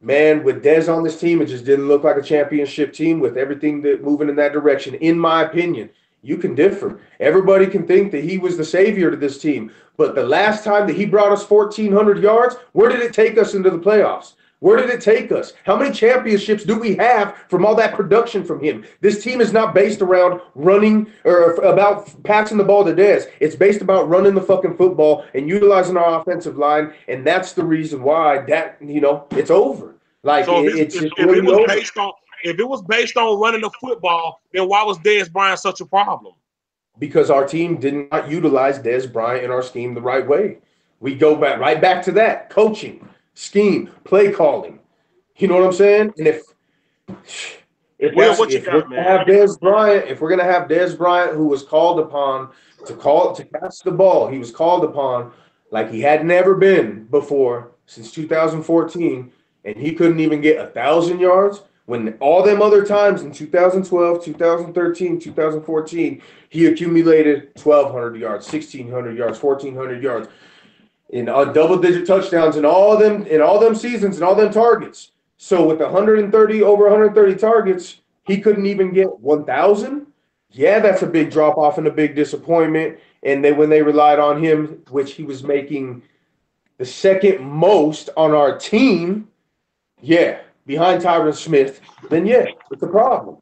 man, with Dez on this team, it just didn't look like a championship team with everything that moving in that direction, in my opinion. You can differ. Everybody can think that he was the savior to this team. But the last time that he brought us 1,400 yards, where did it take us into the playoffs? Where did it take us? How many championships do we have from all that production from him? This team is not based around running or about passing the ball to Dez. It's based about running the fucking football and utilizing our offensive line. And that's the reason why it's over. Like,
so
if
it was based on running the football, then why was Dez Bryant such a problem?
Because our team did not utilize Dez Bryant in our scheme the right way. We go right back to that. Coaching, scheme, play calling. You know what I'm saying? And
Will, what you
If we're
got,
gonna
man?
have Dez Bryant, who was called upon to catch the ball, he was called upon like he had never been before since 2014, and he couldn't even get 1,000 yards. When all them other times in 2012, 2013, 2014, he accumulated 1,200 yards, 1,600 yards, 1,400 yards in double-digit touchdowns in all them seasons and all them targets. So with 130 targets, he couldn't even get 1,000. Yeah, that's a big drop off and a big disappointment. And when they relied on him, which he was making the second most on our team, yeah, behind Tyron Smith, then yeah, it's a problem.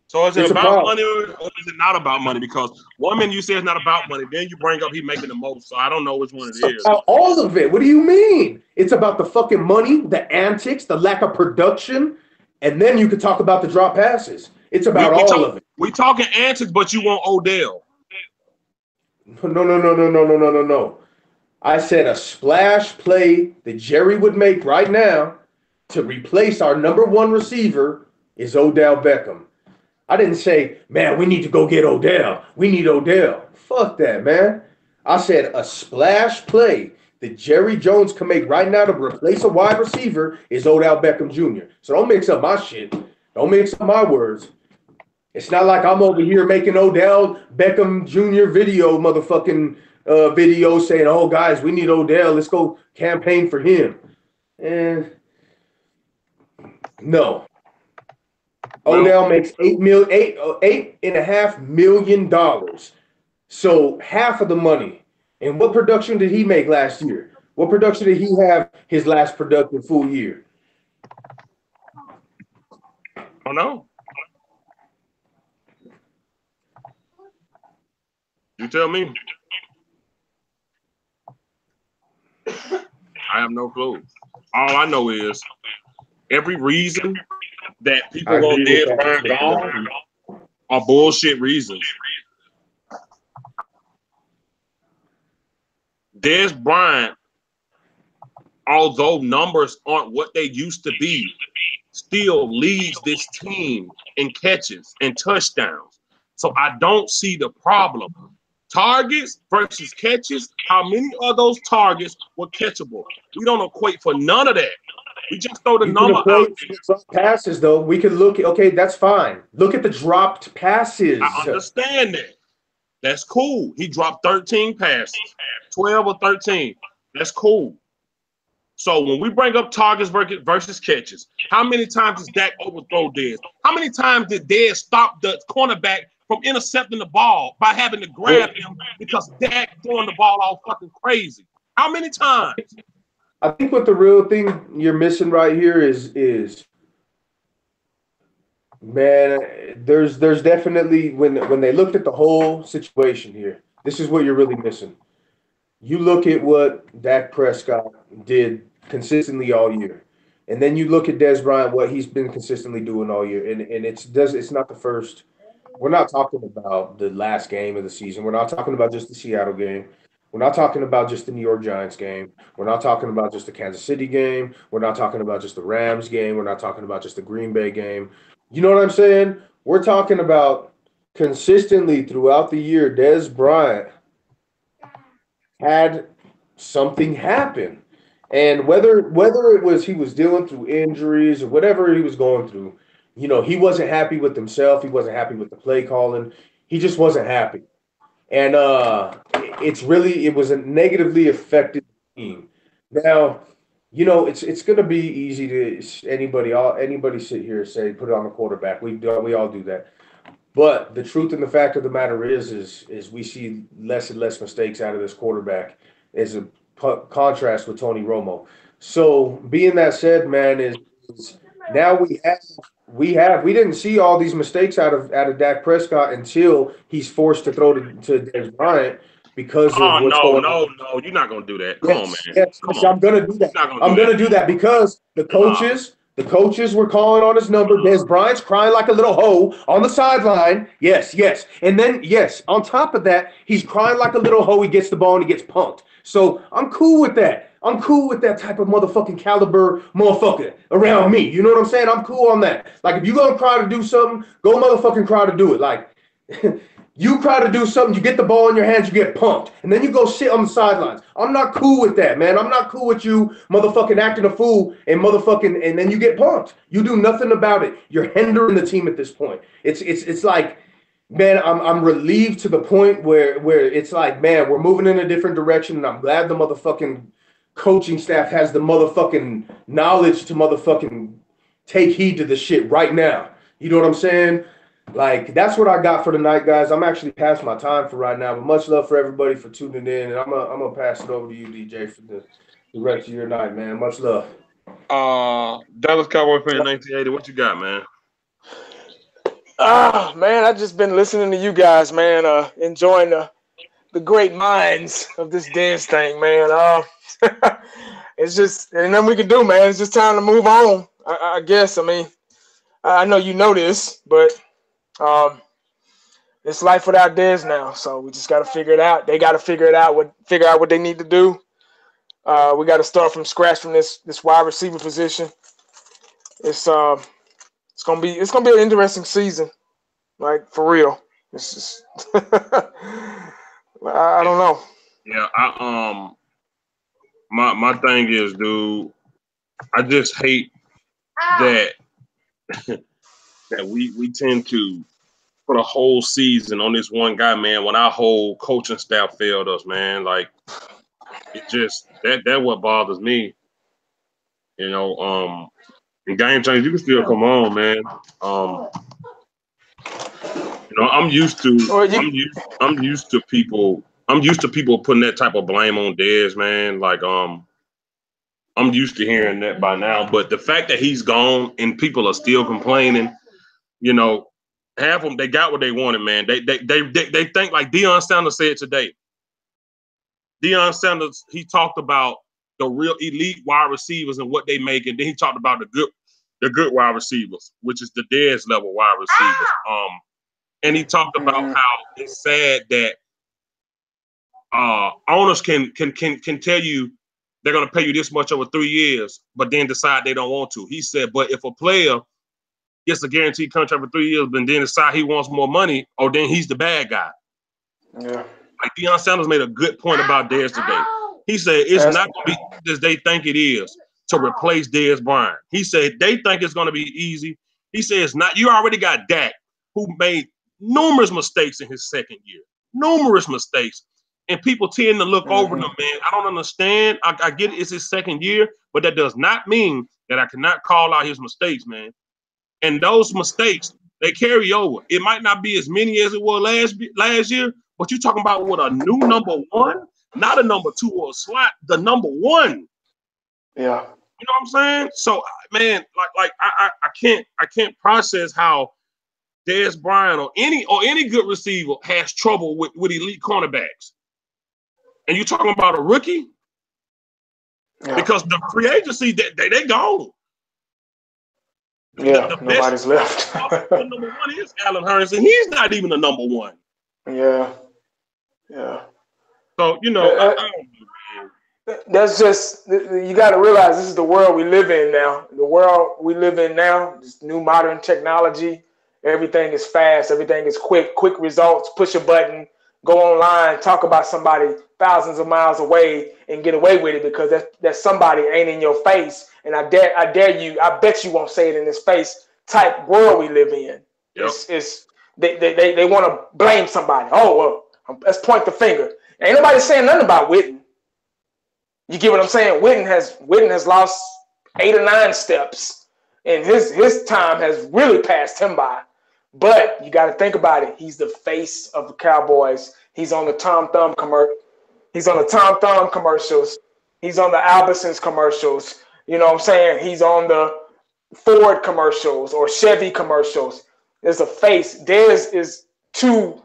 So is it
It's a
about
problem.
money or is it not about money? Because one minute you say it's not about money, then you bring up he making the most. So I don't know which one it
It's
is.
about all of it. What do you mean? It's about the fucking money, the antics, the lack of production, and then you could talk about the drop passes. It's about all of it.
We talking antics, but you want Odell.
No. I said a splash play that Jerry would make right now to replace our number one receiver is Odell Beckham. I didn't say, man, we need to go get Odell. We need Odell. Fuck that, man. I said a splash play that Jerry Jones can make right now to replace a wide receiver is Odell Beckham Jr. So don't mix up my shit. Don't mix up my words. It's not like I'm over here making Odell Beckham Jr. motherfucking video saying, oh, guys, we need Odell. Let's go campaign for him. And no. Odell makes $8.5 million. So half of the money. And what production did he make last year? What production did he have his last productive full year?
I don't know. You tell me. I have no clue. All I know is every reason that people want Dez Bryant gone are bullshit reasons. Dez Bryant, although numbers aren't what they used to be, still leads this team in catches and touchdowns. So I don't see the problem. Targets versus catches, how many of those targets were catchable? We don't equate for none of that. We just throw the number out.
Passes, though, we could look at, okay, that's fine. Look at the dropped passes.
I understand that. That's cool. He dropped 13 passes, 12 or 13. That's cool. So when we bring up targets versus catches, how many times does Dak overthrow Dez? How many times did Dez stop the cornerback from intercepting the ball by having to grab him because Dak throwing the ball all fucking crazy? How many times?
I think what the real thing you're missing right here is man, there's definitely when they looked at the whole situation here, this is what you're really missing. You look at what Dak Prescott did consistently all year, and then you look at Dez Bryant, what he's been consistently doing all year, and it's not the first. We're not talking about the last game of the season. We're not talking about just the Seattle game. We're not talking about just the New York Giants game. We're not talking about just the Kansas City game. We're not talking about just the Rams game. We're not talking about just the Green Bay game. You know what I'm saying? We're talking about consistently throughout the year, Dez Bryant had something happen. And whether it was he was dealing through injuries or whatever he was going through, you know, he wasn't happy with himself. He wasn't happy with the play calling. He just wasn't happy. And it was a negatively affected team. Now, you know, it's going to be easy to anybody sit here and say put it on the quarterback. We all do that. But the truth and the fact of the matter is we see less and less mistakes out of this quarterback as a contrast with Tony Romo. So, being that said, man, is now we didn't see all these mistakes out of Dak Prescott until he's forced to throw to Dez Bryant because of what's going on.
No, you're not gonna do that. Come on, man.
Yes, I'm gonna do that. I'm gonna do that because the coaches were calling on his number. Dez Bryant's crying like a little hoe on the sideline. Yes. And then, on top of that, he's crying like a little hoe. He gets the ball and he gets punked. So I'm cool with that. I'm cool with that type of motherfucking caliber motherfucker around me. You know what I'm saying? I'm cool on that. Like, if you gonna cry to do something, go motherfucking cry to do it. Like, you cry to do something, you get the ball in your hands, you get pumped, and then you go sit on the sidelines. I'm not cool with that, man. I'm not cool with you motherfucking acting a fool and then you get pumped. You do nothing about it. You're hindering the team at this point. It's like, man, I'm relieved to the point where it's like, man, we're moving in a different direction, and I'm glad the motherfucking coaching staff has the motherfucking knowledge to motherfucking take heed to the shit right now. You know what I'm saying? Like, that's what I got for tonight, guys. I'm actually past my time for right now, but much love for everybody for tuning in, and I'm gonna pass it over to you, DJ, for the rest of your night, man. Much love.
Dallas Cowboy fan 1980. What you got, man?
Man, I've just been listening to you guys, man. Enjoying the great minds of this dance thing, man. It's just, ain't nothing we can do, man. It's just time to move on, I guess. I mean, I know you know this, but it's life without Dez now, so we just got to figure it out. They got to figure out what they need to do. We got to start from scratch from this wide receiver position. It's gonna be an interesting season, like, for real. It's just I don't know.
Yeah, my thing is, dude, I just hate that that we tend to put a whole season on this one guy, man, when our whole coaching staff failed us, man. Like, it just that what bothers me. You know, in game change, you can still come on, man. You know, I'm used to people putting that type of blame on Dez, man. Like, I'm used to hearing that by now. But the fact that he's gone and people are still complaining, you know, half of them, they got what they wanted, man. They think, like Deion Sanders said today. Deion Sanders, he talked about the real elite wide receivers and what they make, and then he talked about the good wide receivers, which is the Dez level wide receivers. And he talked about how it's sad that owners can tell you they're going to pay you this much over 3 years, but then decide they don't want to. He said, but if a player gets a guaranteed contract for 3 years, but then decide he wants more money, or then he's the bad guy.
Yeah.
Like, Deion Sanders made a good point about Dez today. He said it's not going to be as they think it is to replace Dez Bryant. He said they think it's going to be easy. He said it's not. You already got Dak, who made numerous mistakes in his second year. Numerous mistakes. And people tend to look over them, man. I don't understand. I get it. It's his second year, but that does not mean that I cannot call out his mistakes, man. And those mistakes, they carry over. It might not be as many as it was last year, but you're talking about with a new number one, not a number two or a slot, the number one.
Yeah.
You know what I'm saying? So, man, I can't process how Dez Bryant or any good receiver has trouble with elite cornerbacks. And you're talking about a rookie? Yeah. Because the free agency, they gone.
Yeah, nobody's left.
The number one is Allen Hurns, and he's not even the number one.
Yeah.
So, you know,
that's just, you got to realize this is the world we live in now. The world we live in now, this new modern technology, everything is fast, everything is quick results, push a button, go online, talk about somebody thousands of miles away and get away with it because that somebody ain't in your face. And I dare you, I bet you won't say it in his face type world we live in.
Yep.
They want to blame somebody. Oh, well, let's point the finger. Ain't nobody saying nothing about Witten. You get what I'm saying? Witten has lost 8 or 9 steps, and his time has really passed him by. But you got to think about it. He's the face of the Cowboys. He's on the Tom Thumb commercials. He's on the Albertsons commercials. You know what I'm saying? He's on the Ford commercials or Chevy commercials. There's a face. Dez is too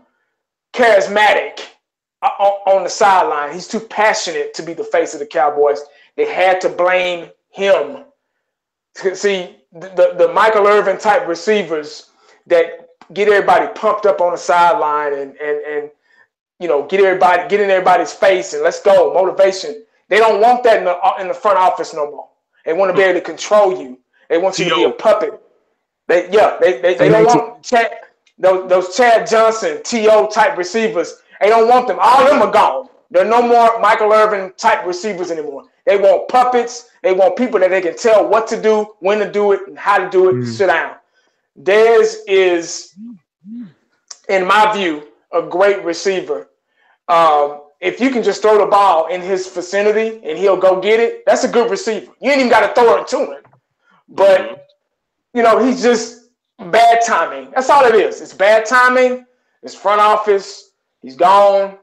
charismatic on the sideline. He's too passionate to be the face of the Cowboys. They had to blame him. See, the Michael Irvin type receivers that get everybody pumped up on the sideline and you know, get in everybody's face and let's go, motivation. They don't want that in the front office no more. They want to be able to control you. They want you to be a puppet. They don't want those Chad Johnson, T.O. type receivers. They don't want them. All of them are gone. There are no more Michael Irvin type receivers anymore. They want puppets. They want people that they can tell what to do, when to do it, and how to do it. Sit down. Dez is, in my view, a great receiver. If you can just throw the ball in his vicinity and he'll go get it, that's a good receiver. You ain't even got to throw it to him. But, he's just bad timing. That's all it is. It's bad timing. It's front office. He's gone.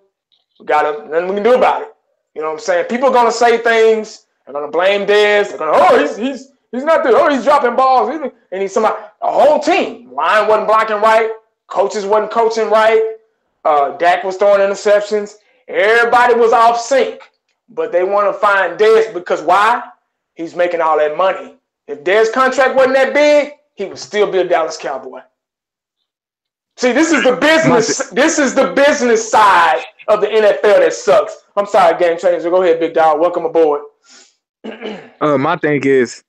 Nothing we can do about it. You know what I'm saying? People are going to say things. They're going to blame Dez. They're going to, he's not there. Oh, he's dropping balls. And he's somebody. A whole team. Line wasn't blocking right. Coaches wasn't coaching right. Dak was throwing interceptions. Everybody was off sync. But they want to find Dez because why? He's making all that money. If Dez's contract wasn't that big, he would still be a Dallas Cowboy. See, this is the business. This is the business side of the NFL that sucks. I'm sorry, Game Changer. Go ahead, big dog. Welcome aboard.
My thing is,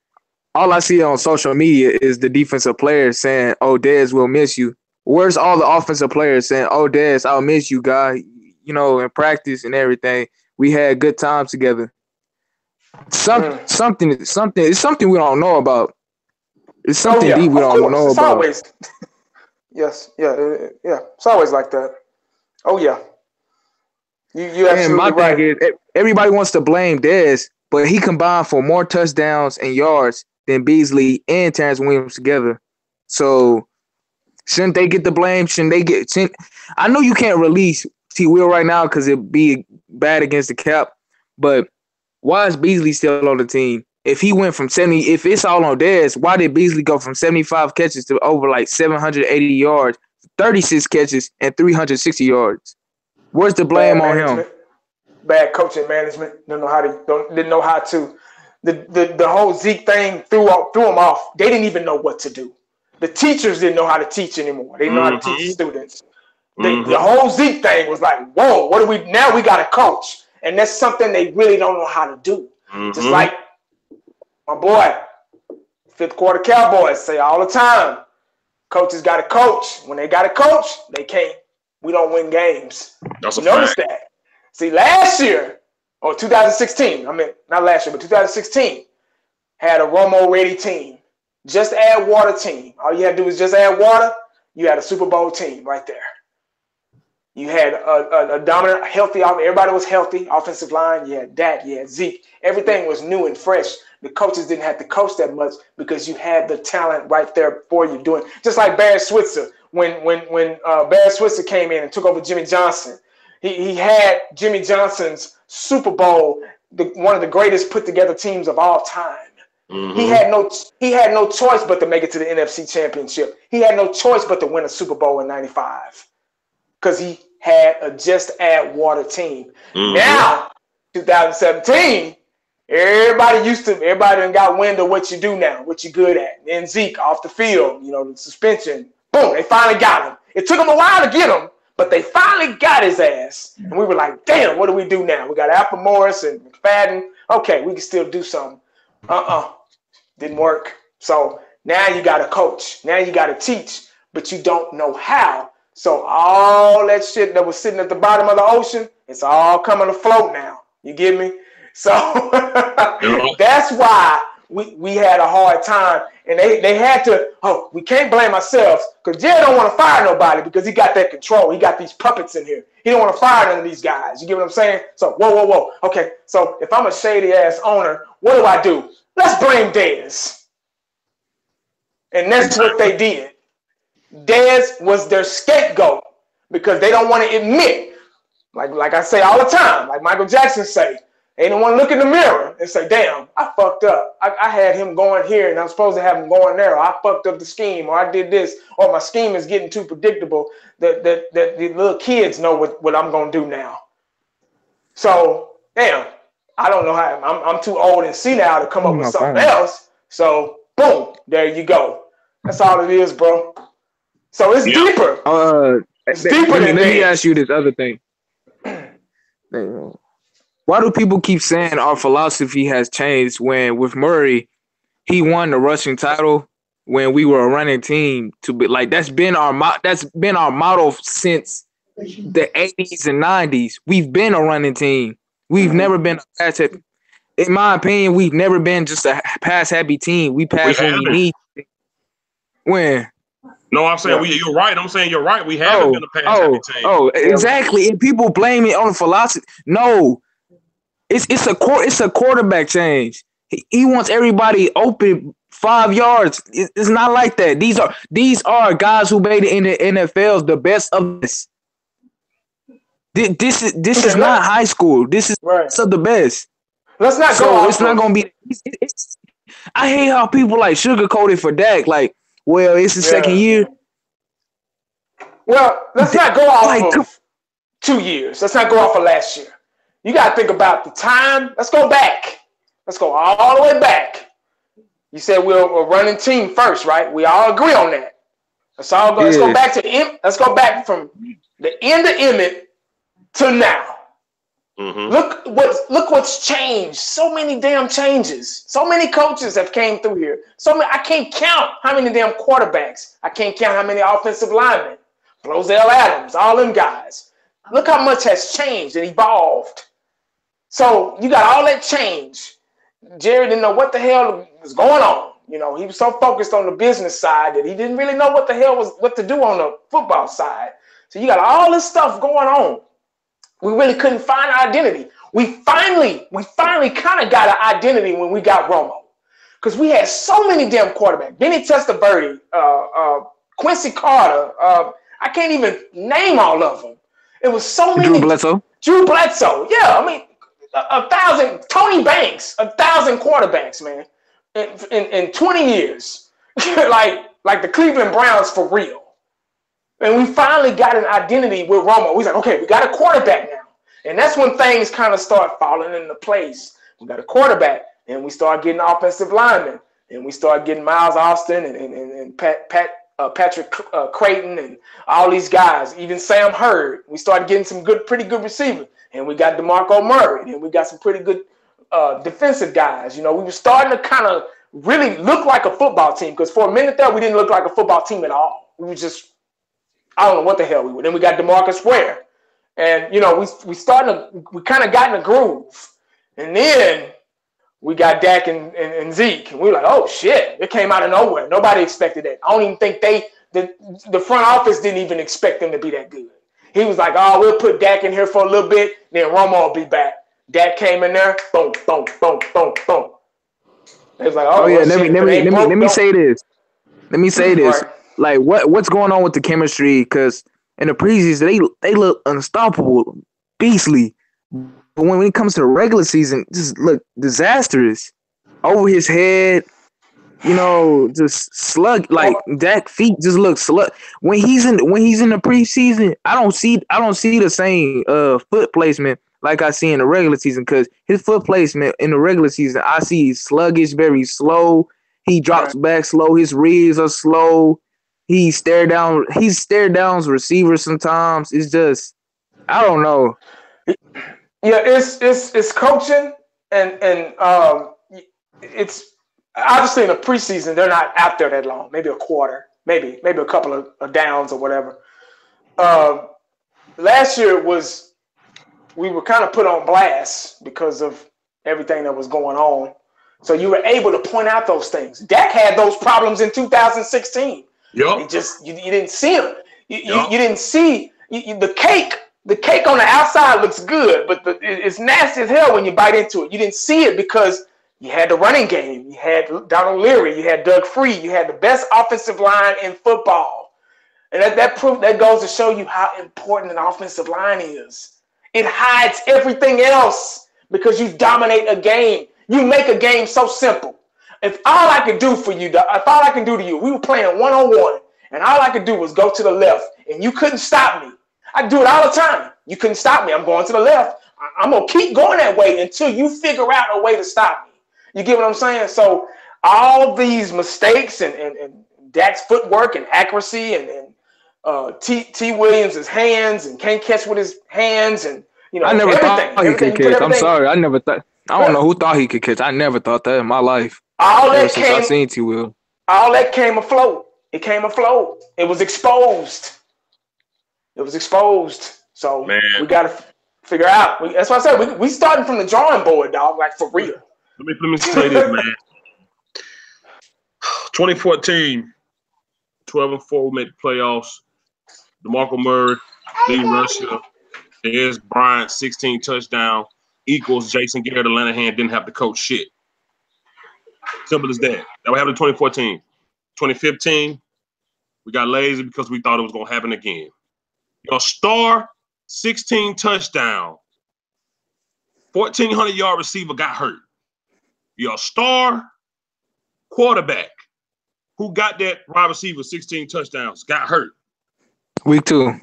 all I see on social media is the defensive players saying, "Oh, Dez, we'll miss you." Where's all the offensive players saying, "Oh, Dez, I'll miss you, guy. In practice and everything, we had good times together." Something. It's something we don't know about. It's something deep we don't know
it's
about.
Always. Yes, yeah. It's always like that. Oh yeah. You absolutely
my
right.
thing is, everybody wants to blame Dez, but he combined for more touchdowns and yards than Beasley and Terrence Williams together. So shouldn't they get the blame? I know you can't release T. Will right now because it'd be bad against the cap, but why is Beasley still on the team? If he went from 70, if it's all on Dez, why did Beasley go from 75 catches to over like 780 yards, 36 catches, and 360 yards? Where's the blame on him?
Bad coaching management. Didn't know how to. The whole Zeke thing threw them off. They didn't even know what to do. The teachers didn't know how to teach anymore. They didn't know how to teach students. The whole Zeke thing was like, whoa, what do we now? We got a coach, and that's something they really don't know how to do. Just like my boy, fifth quarter Cowboys say all the time, coaches got to coach. When they got to coach, they can't. We don't win games. Notice that. See, last year, or 2016, not last year, but 2016, had a Romo-ready team. Just add water team. All you had to do was just add water. You had a Super Bowl team right there. You had a dominant, healthy, everybody was healthy, offensive line. You had Dak, you had Zeke. Everything was new and fresh. The coaches didn't have to coach that much because you had the talent right there for you doing. Just like Barry Switzer, when Barry Switzer came in and took over Jimmy Johnson, he had Jimmy Johnson's Super Bowl, one of the greatest put together teams of all time. He had no choice but to make it to the NFC Championship. He had no choice but to win a Super Bowl in '95 because he had a just add water team. Now, 2017, everybody done got wind of what you do now, what you're good at. And Zeke off the field, the suspension. Boom, they finally got him. It took them a while to get him, but they finally got his ass. And we were like, damn, what do we do now? We got Alfred Morris and McFadden. Okay, we can still do something. Didn't work. So now you got to coach. Now you got to teach, but you don't know how. So all that shit that was sitting at the bottom of the ocean, it's all coming afloat now. You get me? So that's why we had a hard time. And they had to, we can't blame ourselves because Jerry don't want to fire nobody because he got that control. He got these puppets in here. He don't want to fire none of these guys. You get what I'm saying? So, whoa. Okay, so if I'm a shady-ass owner, what do? Let's blame Dez. And that's what they did. Dez was their scapegoat because they don't want to admit, like I say all the time, like Michael Jackson say, they don't want to look in the mirror and say, damn, I fucked up. I had him going here and I'm supposed to have him going there. Or I fucked up the scheme or I did this or my scheme is getting too predictable that the little kids know what I'm going to do now. So, damn, I don't know how. I'm too old and senile to come up with something else. So, boom, there you go. That's all it is, bro. So it's deeper. It's deeper than
Let me ask you this other thing. Why do people keep saying our philosophy has changed when with Murray, he won the rushing title when we were a running team to be like that's been our motto since the 80s and 90s. We've been a running team. We've never been a pass happy. In my opinion, we've never been just a pass happy team. We pass when we need. When?
No, I'm saying you're right. I'm saying you're right. We haven't been a pass happy team.
Exactly. And people blame it on the philosophy. No, it's a quarterback change. He wants everybody open 5 yards. It's not like that. These are guys who made it in the NFL the best of this. This is not high school. This is the best.
Let's not go.
So it's not gonna be. I hate how people like sugarcoat it for Dak. Like, well, it's the second year.
Well, let's not go off of 2 years. Let's not go off of last year. You got to think about the time. Let's go back. Let's go all the way back. You said we're a running team first, right? We all agree on that. Let's go back to let's go back from the end of Emmett to now. Mm-hmm. Look what's changed. So many damn changes. So many coaches have came through here. I can't count how many damn quarterbacks. I can't count how many offensive linemen. Roselle Adams, all them guys. Look how much has changed and evolved. So you got all that change. Jerry didn't know what the hell was going on. You know, he was so focused on the business side that he didn't really know what to do on the football side. So you got all this stuff going on. We really couldn't find our identity. We finally kind of got an identity when we got Romo. Because we had so many damn quarterbacks. Benny Testaverde, Quincy Carter, I can't even name all of them. It was so many. Drew Bledsoe. Yeah, I mean, 1,000. Tony Banks, 1,000 quarterbacks, man, in 20 years. like the Cleveland Browns for real. And we finally got an identity with Romo. We was like, okay, we got a quarterback now. And that's when things kind of start falling into place. We got a quarterback, and we start getting offensive linemen, and we start getting Miles Austin and Patrick Creighton and all these guys, even Sam Hurd. We started getting some pretty good receivers, and we got DeMarco Murray, and we got some pretty good defensive guys. You know, we were starting to kind of really look like a football team because for a minute there, we didn't look like a football team at all. We were just, I don't know what the hell we were. Then we got DeMarcus Ware, and you know, we kind of got in a groove, and then we got Dak and Zeke, and we were like, oh shit, it came out of nowhere. Nobody expected that. I don't even think the front office didn't even expect them to be that good. He was like, oh, we'll put Dak in here for a little bit, then Romo will be back. Dak came in there, boom, boom, boom, boom, boom. It was like, oh yeah,
let me say this. Let me say this. Right. Like, what's going on with the chemistry? Because in the preseason, they look unstoppable, beastly. But when it comes to the regular season, just look disastrous. Over his head, you know, just slug. Like Dak feet just look slug. When he's in the preseason, I don't see the same foot placement like I see in the regular season. Because his foot placement in the regular season, I see sluggish, very slow. He drops back slow. His reads are slow. He stare down receivers sometimes. It's just, I don't know.
Yeah, it's coaching and it's obviously in the preseason they're not out there that long, maybe a quarter, maybe a couple of downs or whatever. Last year we were kind of put on blast because of everything that was going on. So you were able to point out those things. Dak had those problems in 2016. Yep. You didn't see them. You didn't see the cake. The cake on the outside looks good, but it's nasty as hell when you bite into it. You didn't see it because you had the running game. You had Donald Leary. You had Doug Free. You had the best offensive line in football. And that goes to show you how important an offensive line is. It hides everything else because you dominate a game. You make a game so simple. If all I could do for you, if all I can do to you, we were playing one-on-one, and all I could do was go to the left, and you couldn't stop me. I do it all the time. You couldn't stop me. I'm going to the left. I'm going to keep going that way until you figure out a way to stop me. You get what I'm saying? So all these mistakes and Dak's footwork and accuracy and T. Williams' hands and can't catch with his hands and, You know,
I never thought he could catch. I'm sorry. I never thought. I don't know who thought he could catch. I never thought that in my life. Ever since I seen T. Will.
All that came afloat. It came afloat. It was exposed. So we got to figure out. That's why I said we starting from the drawing board, dog. Like for real.
Let me say this, man. 2014, 12-4 made the playoffs. DeMarco Murray, Lee Russia, Dez Bryant, 16 touchdown equals Jason Garrett, Lanahan didn't have to coach shit. Simple as that. That would happen in 2014. 2015, we got lazy because we thought it was going to happen again. Your star, 16 touchdown, 1,400-yard receiver got hurt. Your star quarterback who got that wide receiver 16 touchdowns got hurt.
Week 2.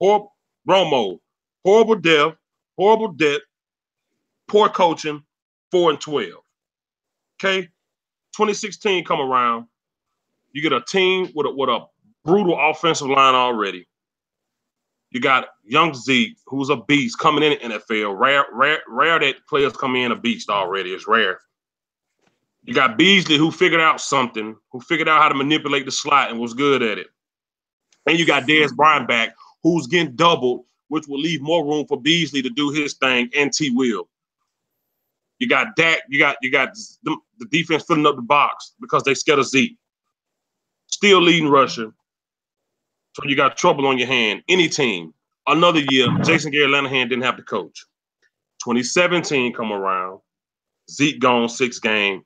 Romo, horrible death, poor coaching, 4-12. Okay, 2016 come around. You get a team with a brutal offensive line already. You got young Zeke, who's a beast, coming in the NFL. Rare that players come in a beast already. It's rare. You got Beasley, who figured out something, who figured out how to manipulate the slot and was good at it. And you got Dez Bryant back, who's getting doubled, which will leave more room for Beasley to do his thing, and T. Will. You got Dak. You got the defense filling up the box because they scared of Zeke. Still leading Russia. So you got trouble on your hand. Any team. Another year, Jason Garrett, Lanahan didn't have to coach. 2017 come around. Zeke gone 6 games.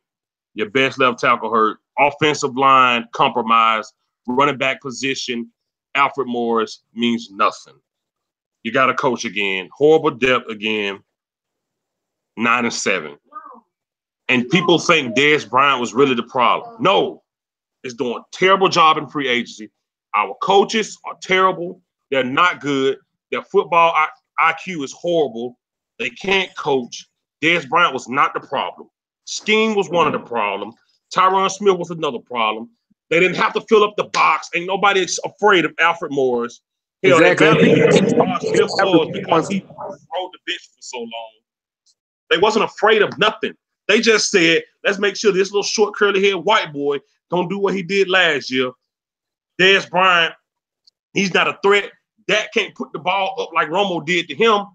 Your best left tackle hurt. Offensive line compromised. Running back position, Alfred Morris means nothing. You got to coach again. Horrible depth again. 9-7. And people think Dez Bryant was really the problem. No. It's doing a terrible job in free agency. Our coaches are terrible. They're not good. Their football IQ is horrible. They can't coach. Dez Bryant was not the problem. Scheme was one of the problems. Tyron Smith was another problem. They didn't have to fill up the box. Ain't nobody afraid of Alfred Morris. Hell, exactly. Smith was because he rode the bench for so long. They wasn't afraid of nothing. They just said, let's make sure this little short, curly-haired white boy don't do what he did last year. Dez Bryant, he's not a threat. Dak can't put the ball up like Romo did to him.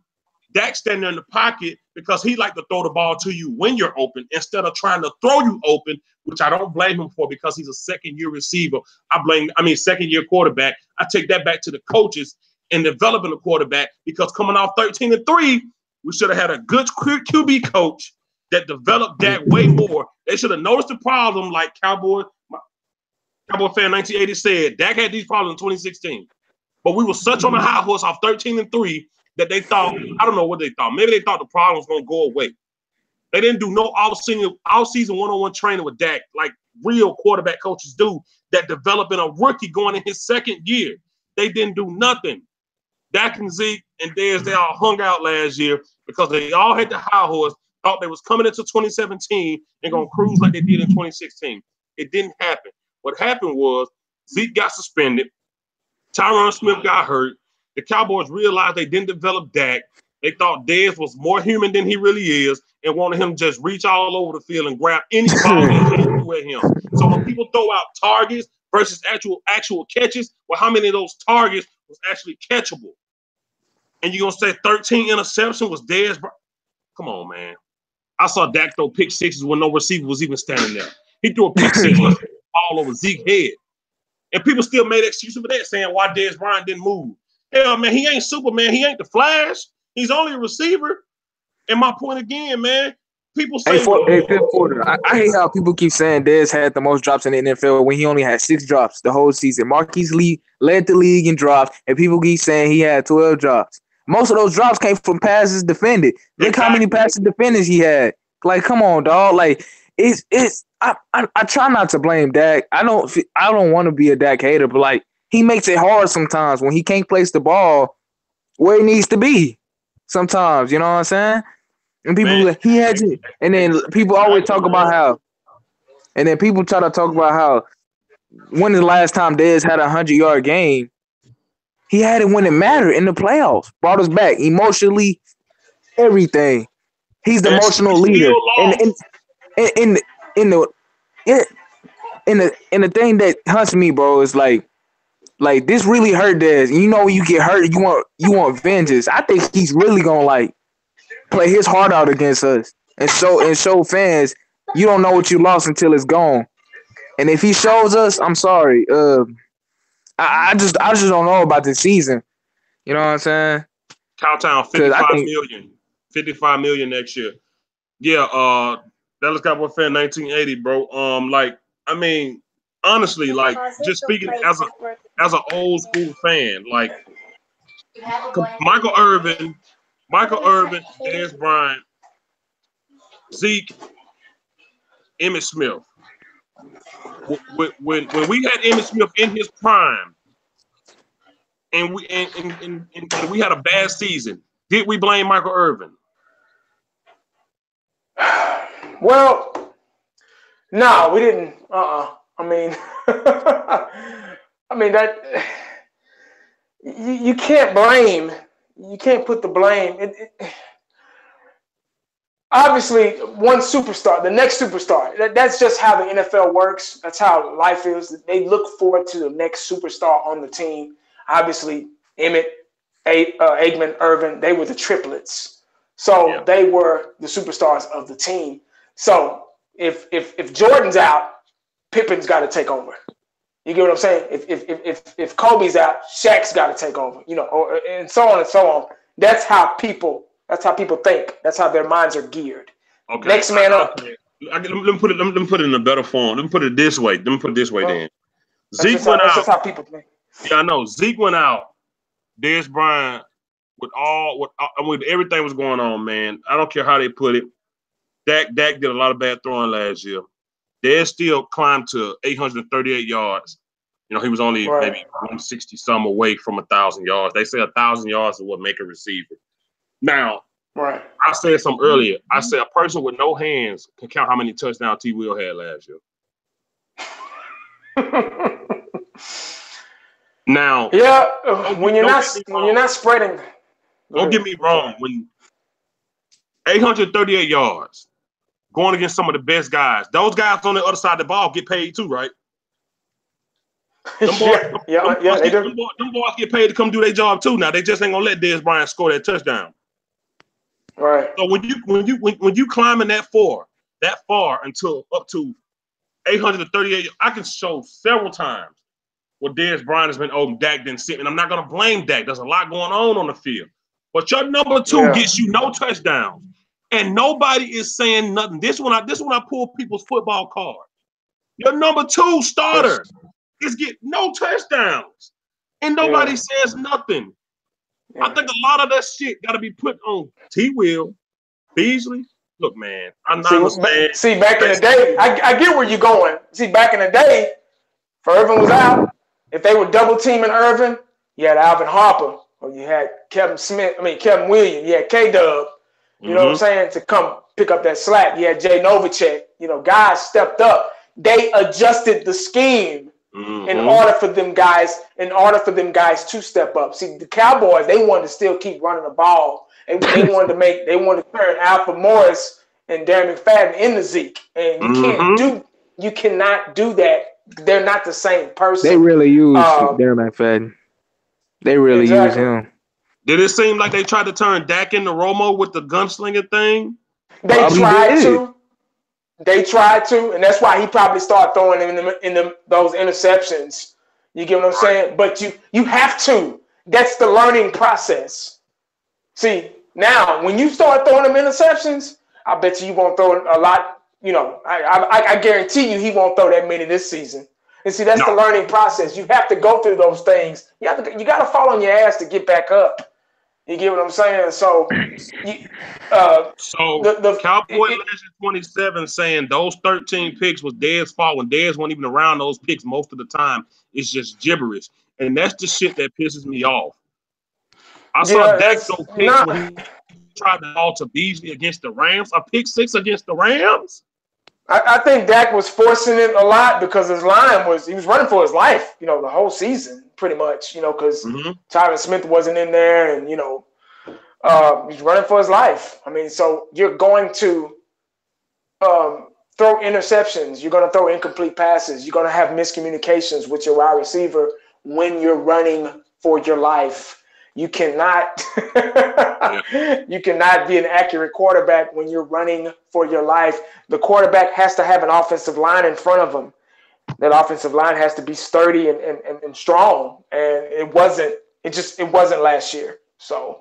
Dak standing there in the pocket because he like to throw the ball to you when you're open instead of trying to throw you open, which I don't blame him for because he's a second-year receiver. Second-year quarterback. I take that back to the coaches in developing a quarterback because coming off 13-3, we should have had a good QB coach that developed Dak way more. They should have noticed the problem like Cowboy fan 1980 said. Dak had these problems in 2016. But we were such on the high horse off 13-3 that they thought, I don't know what they thought. Maybe they thought the problem was going to go away. They didn't do no all-season one-on-one training with Dak like real quarterback coaches do that developing a rookie going in his second year. They didn't do nothing. Dak and Zeke and Dez, they all hung out last year because they all had the high horse, thought they was coming into 2017 and going to cruise like they did in 2016. It didn't happen. What happened was Zeke got suspended. Tyron Smith got hurt. The Cowboys realized they didn't develop Dak. They thought Dez was more human than he really is and wanted him to just reach all over the field and grab any ball and throw at him. So when people throw out targets versus actual catches, well, how many of those targets was actually catchable? And you're going to say 13 interceptions was Dez? Come on, man. I saw Dak throw pick sixes when no receiver was even standing there. He threw a pick six all over Zeke's head. And people still made excuses for that, saying why Dez Bryant didn't move. Hell, man, he ain't Superman. He ain't the Flash. He's only a receiver. And my point again, man, people say
I hate how people keep saying Dez had the most drops in the NFL when he only had 6 drops the whole season. Marquise Lee led the league in drops, and people keep saying he had 12 drops. Most of those drops came from passes defended. Look how many passes defenders he had. Like, come on, dog. Like, I try not to blame Dak. I don't want to be a Dak hater, but like he makes it hard sometimes when he can't place the ball where it needs to be. Sometimes, you know what I'm saying? And people like, he had to, and then people always talk about how, and then people try to talk about how when is the last time Dez had a 100-yard game? He had it when it mattered in the playoffs. Brought us back emotionally, everything. He's the
And
emotional
we
leader,
still
and
lost.
in the yeah, in the thing that hunts me, bro, is like this really hurt Dez. You know, when you get hurt, you want vengeance. I think he's really gonna like play his heart out against us and show fans you don't know what you lost until it's gone. And if he shows us, I'm sorry. I just don't know about this season. You know what I'm saying?
Cowtown,
Because I
55
think
million. 55 million next year. Yeah, Dallas Cowboy fan 1980, bro. Like, I mean, honestly, like, just speaking as an old school fan, like Michael Irvin, Dez Bryant, Zeke, Emmitt Smith. When we had Emmitt Smith in his prime, and we had a bad season, did we blame Michael Irvin?
Well, no, we didn't. I mean, I mean that you can't blame. You can't put the blame. Obviously, one superstar, the next superstar. That's just how the NFL works. That's how life is. They look forward to the next superstar on the team. Obviously, Emmett, Aikman, Irvin, they were the triplets. So they were the superstars of the team. So if Jordan's out, Pippen's got to take over. You get what I'm saying? If Kobe's out, Shaq's got to take over. You know, and so on and so on. That's how people think. That's how their minds are geared.
Okay.
Next man up.
Let me put it in a better form. Let me put it this way. Then.
Zeke went out. That's just how people think.
Yeah, I know. Zeke went out. Dez Bryant, with everything was going on, man. I don't care how they put it. Dak did a lot of bad throwing last year. Dez still climbed to 838 yards. You know, he was only maybe 160 some away from 1,000 yards. They say 1,000 yards is what make a receiver. Now, I said something earlier. I said a person with no hands can count how many touchdowns T. Will had last year. Now,
when you're not spreading.
Don't get me wrong. When 838 yards going against some of the best guys, those guys on the other side of the ball get paid too, right? Them boys get paid to come do their job too. Now they just ain't gonna let Dez Bryant score that touchdown.
Right.
So when you climbing that far until up to 838, I can show several times where Dez Bryant has been open. Dak didn't sit, and I'm not gonna blame Dak. There's a lot going on the field, but your number two gets you no touchdowns, and nobody is saying nothing. This one I pull people's football card. Your number two starter is getting no touchdowns, and nobody says nothing. I think a lot of that shit got to be put on T. Will, Beasley. Look, man, I'm not understand.
See, back in the day, I get where you're going. See, back in the day, if Irvin was out, if they were double teaming Irvin, you had Alvin Harper, or you had Kevin Williams, you had K-Dub, you know what I'm saying, to come pick up that slack. You had Jay Novacek. You know, guys stepped up. They adjusted the scheme in order for them guys to step up. See, the Cowboys, they wanted to still keep running the ball. They wanted to turn Alfred Morris and Darren McFadden into Zeke. And you cannot do that. They're not the same person.
They really use Darren McFadden. They really use him.
Did it seem like they tried to turn Dak into Romo with the gunslinger thing?
They tried to, and that's why he probably started throwing those interceptions. You get what I'm saying? But you have to. That's the learning process. See, now when you start throwing them interceptions, I bet you won't throw a lot. You know, I guarantee you he won't throw that many this season. And see, that's the learning process. You have to go through those things. You got to fall on your ass to get back up. You get what I'm saying? So,
the Cowboy Legend 27 saying those 13 picks was Dez's fault when Dez wasn't even around those picks most of the time. It's just gibberish, and that's the shit that pisses me off. I saw Dak throw picks when he tried to ball to Beasley against the Rams. A pick six against the Rams.
I think Dak was forcing it a lot because his line he was running for his life, you know, the whole season pretty much, you know, because Tyron Smith wasn't in there, and you know, He's running for his life. I mean, so you're going to throw interceptions. You're going to throw incomplete passes. You're going to have miscommunications with your wide receiver when you're running for your life. You cannot you cannot be an accurate quarterback when you're running for your life. The quarterback has to have an offensive line in front of him. That offensive line has to be sturdy and strong. And it wasn't last year. So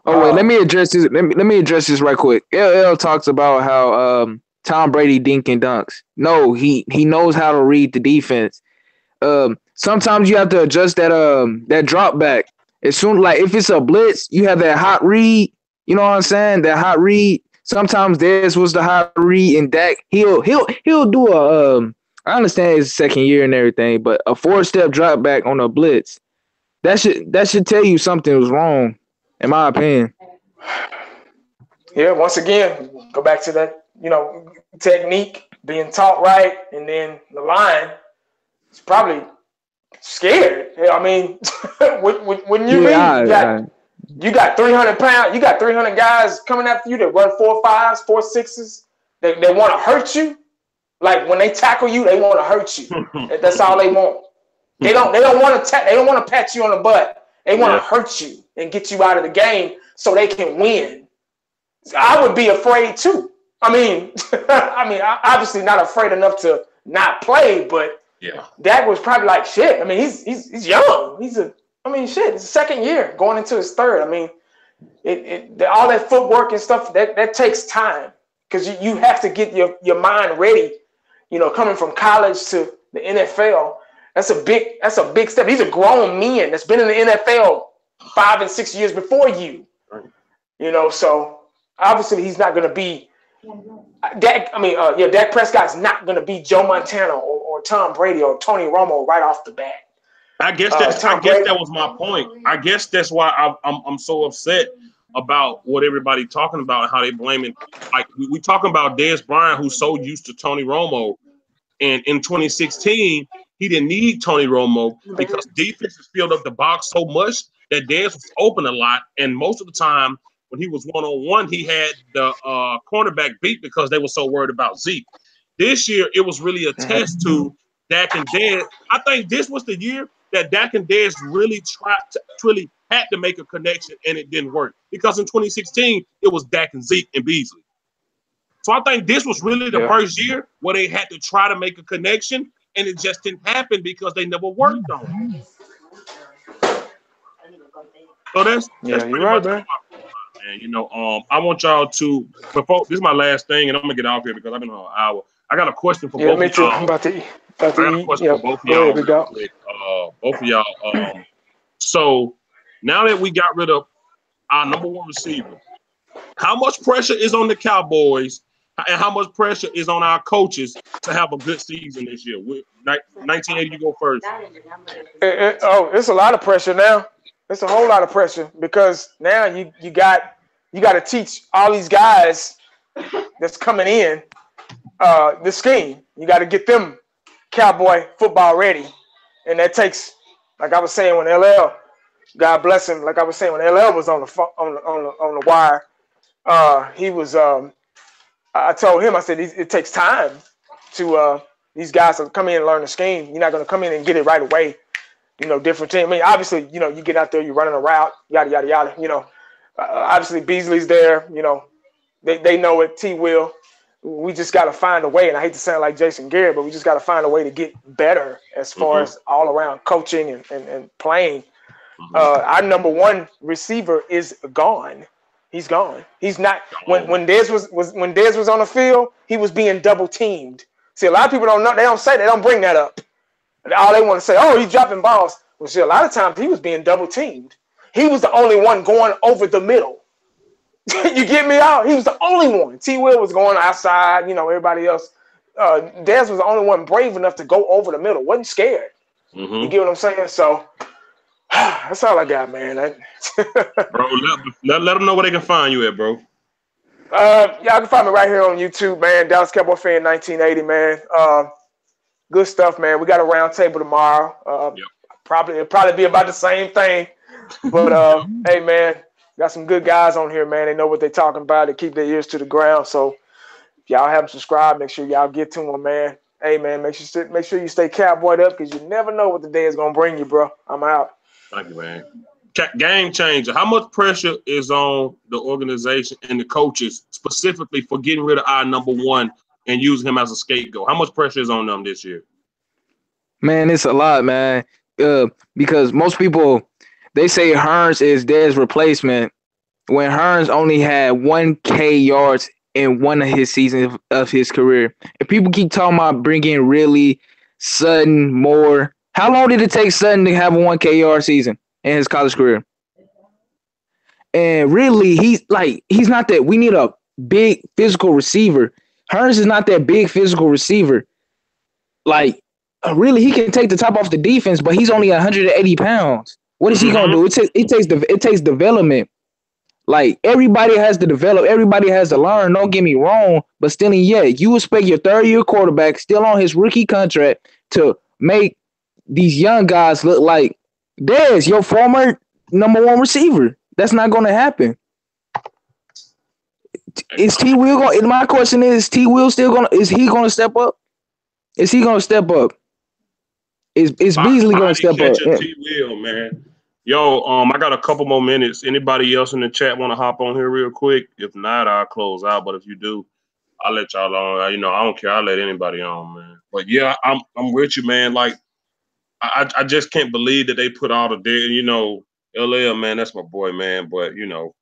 wait, let me address this. Let me address this right quick. LL talks about how Tom Brady dink and dunks. No, he knows how to read the defense. Sometimes you have to adjust that drop back. As soon like if it's a blitz, you have that hot read. You know what I'm saying? That hot read. Sometimes this was the hot read, and Dak he'll do a I understand his second year and everything, but a 4-step drop back on a blitz that should tell you something was wrong, in my opinion.
Yeah, once again, go back to that technique being taught right, and then the line is probably scared. I mean, when you you got 300 pounds, you got 300 guys coming after you that run 4.5s, 4.6s. They want to hurt you. Like when they tackle you, they want to hurt you. That's all they want. They don't want to pat you on the butt. They want to hurt you and get you out of the game so they can win. I would be afraid too. I mean, I'm obviously not afraid enough to not play, but Dak was probably like, shit. I mean, he's young. It's his second year going into his third. I mean, all that footwork and stuff that takes time because you have to get your mind ready. Coming from college to the NFL, that's a big step. These are grown men that's been in the NFL 5 and 6 years before you. So obviously he's not going to be Dak. Dak Prescott's not going to be Joe Montana or Tom Brady or Tony Romo right off the bat.
I guess that was my point. I guess that's why I'm so upset about what everybody talking about and how they blaming. Like we talking about Dez Bryant, who's so used to Tony Romo, and in 2016 he didn't need Tony Romo because defenses filled up the box so much that Dez was open a lot, and most of the time when he was one-on-one, he had the cornerback beat because they were so worried about Zeke. This year it was really a test to Dak and Dez. I think this was the year that Dak and Dez really had to make a connection, and it didn't work because in 2016 it was Dak and Zeke and Beasley. So I think this was really the first year where they had to try to make a connection, and it just didn't happen because they never worked on it. So that's
you're right, man.
And I want y'all to before this is my last thing, and I'm gonna get out here because I've been on an hour. I got a question for both of y'all.
I'm about to eat.
I got a question for both of y'all. Both of y'all. So now that we got rid of our number one receiver, how much pressure is on the Cowboys and how much pressure is on our coaches to have a good season this year? 1980, you go first.
It's a lot of pressure now. It's a whole lot of pressure because now you got to teach all these guys that's coming in the scheme. You got to get them Cowboy football ready, and that takes, like I was saying when LL, God bless him, like I was saying when LL was on the wire, he was. I told him, I said it takes time to these guys to come in and learn the scheme. You're not going to come in and get it right away. Different team. I mean, obviously, you get out there, you're running a route, yada yada yada. Obviously Beasley's there. They know it. T will. We just got to find a way, and I hate to sound like Jason Garrett, but we just got to find a way to get better as far as all around coaching and playing. Our number one receiver is gone. He's gone. He's not. When Dez was on the field, he was being double teamed. See, a lot of people don't know. They don't bring that up. All they want to say, oh, he's dropping balls. Well, see, a lot of times he was being double teamed. He was the only one going over the middle. You get me out? He was the only one. T. Will was going outside. Everybody else. Dez was the only one brave enough to go over the middle. Wasn't scared. You get what I'm saying? So that's all I got, man.
Bro, let them know where they can find you at, bro.
Y'all can find me right here on YouTube, man. Dallas Cowboy Fan 1980, man. Good stuff, man. We got a round table tomorrow. It'll probably be about the same thing. But hey, man, Got some good guys on here, man. They know what they're talking about. They keep their ears to the ground. So if y'all haven't subscribed, make sure y'all get to them, man. Hey, man, make sure you stay cowboyed up because you never know what the day is gonna bring you, bro. I'm out.
Thank you, man. Game changer. How much pressure is on the organization and the coaches specifically for getting rid of our number one and using him as a scapegoat? How much pressure is on them this year?
Man, it's a lot, man. Because most people, they say Hearns is Dez's replacement when Hearns only had 1K yards in one of his seasons of his career. And people keep talking about bringing really Sutton, Moore. How long did it take Sutton to have a 1K yard season in his college career? And really, he's not that. We need a big physical receiver. Hearns is not that big physical receiver. Like, really, he can take the top off the defense, but he's only 180 pounds. What is he gonna do? It takes development. Like, everybody has to develop, everybody has to learn. Don't get me wrong, but still, you expect your third-year quarterback still on his rookie contract to make these young guys look like Dez, your former number one receiver. That's not going to happen. Is T. Will going? My question is T. Will still going? Is he going to step up? Is he going to step up? Is Beasley going to step up?
T. Will, man. Yo, I got a couple more minutes. Anybody else in the chat want to hop on here real quick? If not, I'll close out. But if you do, I'll let y'all on. You know, I don't care. I'll let anybody on, man. But yeah, I'm with you, man. Like, I just can't believe that they put all the day. You know, LL, man, that's my boy, man. But you know,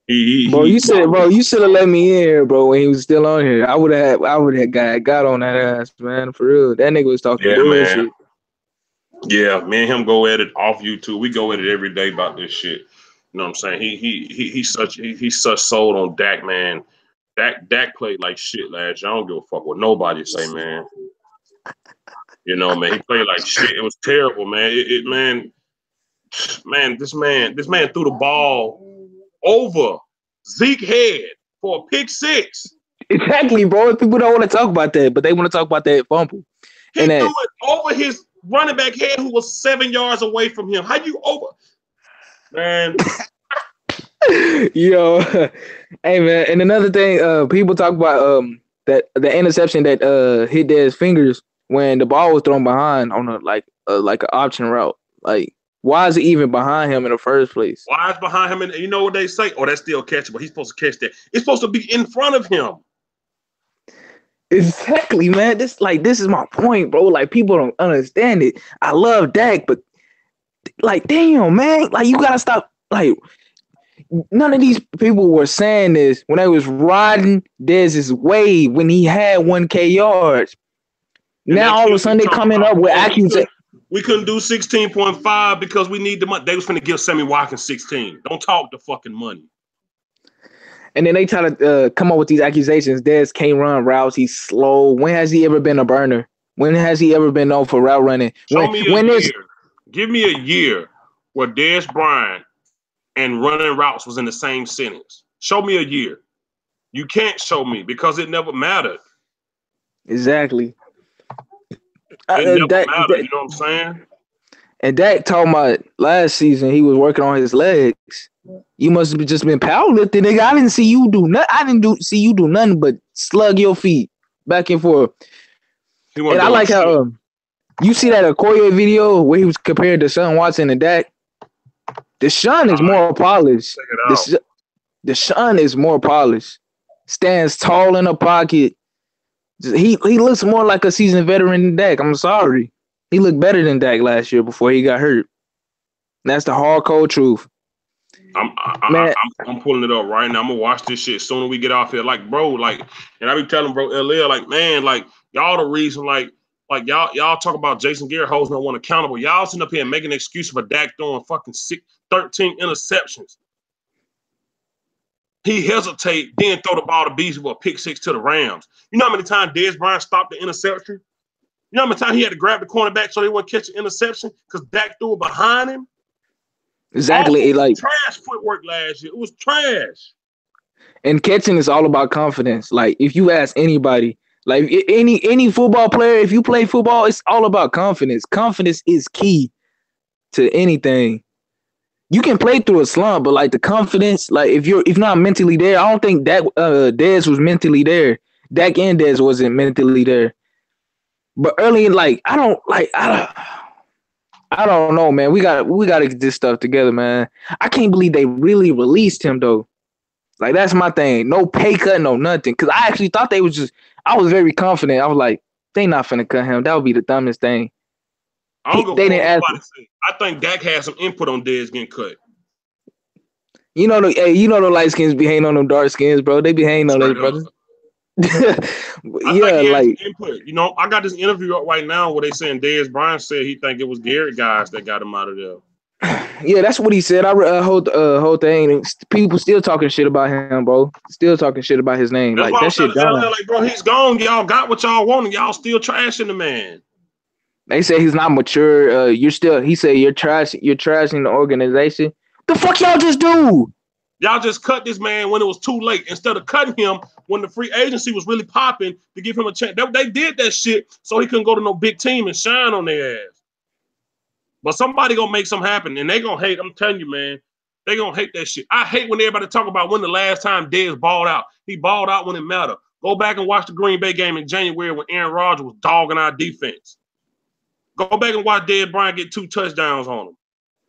you should have let me in here, bro, when he was still on here. I would have got on that ass, man, for real. That nigga was talking bullshit.
Man. Yeah, me and him go at it off YouTube. We go at it every day about this shit. You know what I'm saying? He's such sold on Dak, man. Dak played like shit last year. I don't give a fuck what nobody say, man. You know, man, he played like shit. It was terrible, man. This man threw the ball over Zeke's head for a pick six.
Exactly, bro. People don't want to talk about that, but they want to talk about that fumble.
He threw it over his running back head who was 7 yards away from him. How you over? Man.
Yo. Hey, man. And another thing, people talk about that the interception that hit Dez's fingers when the ball was thrown behind on like an option route. Like, why is it even behind him in the first place?
Why is behind him? And you know what they say? Oh, that's still catchable. He's supposed to catch that. It's supposed to be in front of him.
Exactly, man. This is my point, bro. Like, people don't understand it. I love Dak, but like, damn, man. Like, you gotta stop. Like, none of these people were saying this when they was riding Dez's wave when he had 1K yards. And now all of a sudden they coming up with accusations.
We couldn't do 16.5 because we need the money. They was finna give Sammy Watkins 16. Don't talk the fucking money.
And then they try to come up with these accusations. Dez can't run routes. He's slow. When has he ever been a burner? When has he ever been known for route running?
Give me a year where Dez Bryant and running routes was in the same sentence. Show me a year. You can't show me because it never mattered.
Exactly.
It never mattered. You know what I'm saying?
And Dak talking about last season he was working on his legs. You must have just been powerlifting, nigga. I didn't see you do nothing. I didn't see you do nothing but slug your feet back and forth. And I like how you see that Okoye video where he was compared to Deshaun Watson and Dak. Deshaun is more polished. Deshaun is more polished. Stands tall in the pocket. He looks more like a seasoned veteran than Dak. I'm sorry. He looked better than Dak last year before he got hurt. That's the hardcore truth.
I'm pulling it up right now. I'm gonna watch this shit soon as we get off here. Like, bro, like, and I be telling bro LL, like, man, like, y'all the reason, like y'all talk about Jason Garrett holds no one accountable. Y'all sitting up here and making excuses for Dak throwing fucking 13 interceptions. He hesitate, then throw the ball to Beasley with a pick six to the Rams. You know how many times Dez Bryant stopped the interception? You know how many times he had to grab the cornerback so they wouldn't catch the interception because Dak threw it behind him?
Exactly. Like
trash footwork last year. It was trash.
And catching is all about confidence. Like, if you ask anybody, like any football player, if you play football, it's all about confidence. Confidence is key to anything. you can play through a slump, but like the confidence, like if not mentally there, I don't think that Dez was mentally there. Dak and Dez wasn't mentally there. But early in I don't know, man. We gotta get this stuff together, man. I can't believe they really released him though. Like that's my thing. No pay cut, no nothing. Cause I actually thought I was very confident. I was like, they not finna cut him. That would be the dumbest thing.
I don't go I think Dak had some input on Dez getting cut.
You know the light skins be hating on them dark skins, bro. They be hating on those brothers.
Yeah, like input. You know, I got this interview up right now where they saying Dez Bryant said he think it was Garrett guys that got him out of there.
Yeah, that's what he said. I read whole thing. People still talking shit about him, bro. Still talking shit about his name.
That's
like that shit done.
Like, bro, he's gone. Y'all got what y'all wanted. Y'all still trashing the man.
They say he's not mature. He said you're trashing the organization. The fuck y'all just do?
Y'all just cut this man when it was too late. Instead of cutting him when the free agency was really popping to give him a chance. They did that shit so he couldn't go to no big team and shine on their ass. But somebody gonna make something happen, and they gonna hate. I'm telling you, man, they gonna hate that shit. I hate when everybody talk about when the last time Dez balled out. He balled out when it mattered. Go back and watch the Green Bay game in January when Aaron Rodgers was dogging our defense. Go back and watch Dez Bryant get 2 touchdowns on him,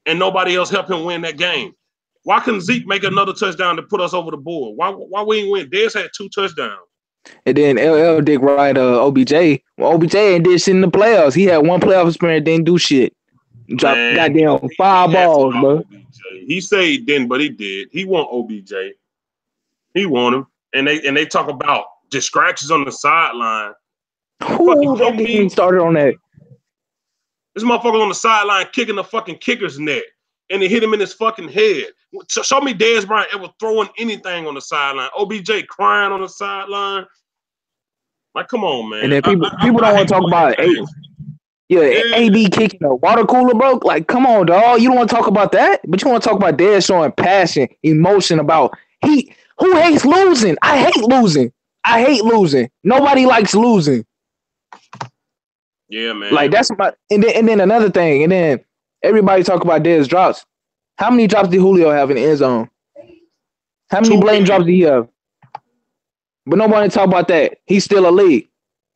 and nobody else helped him win that game. Why couldn't Zeke make another touchdown to put us over the board? Why we didn't win? Dez had 2 touchdowns.
And then LL did right OBJ. Well, OBJ ain't did shit in the playoffs. He had one playoff experience, didn't do shit. Dropped goddamn 5 balls, bro.
OBJ. He said he didn't, but he did. He want OBJ. He want him. And they talk about distractions on the sideline.
Ooh, don't get me started on that.
This motherfucker on the sideline kicking the fucking kicker's neck. And it hit him in his fucking head. Show me Dez Bryant ever throwing anything on the sideline. OBJ crying on the sideline. Like, come on, man.
And then people don't want to talk about it. AD kicking a water cooler, bro. Like, come on, dog. You don't want to talk about that, but you want to talk about Dez showing passion, emotion about who hates losing. I hate losing. Nobody likes losing.
Yeah, man.
Like that's and then another thing, and then everybody talk about Dez drops. How many drops did Julio have in the end zone? How many blame drops did he have? But nobody talk about that. He's still a league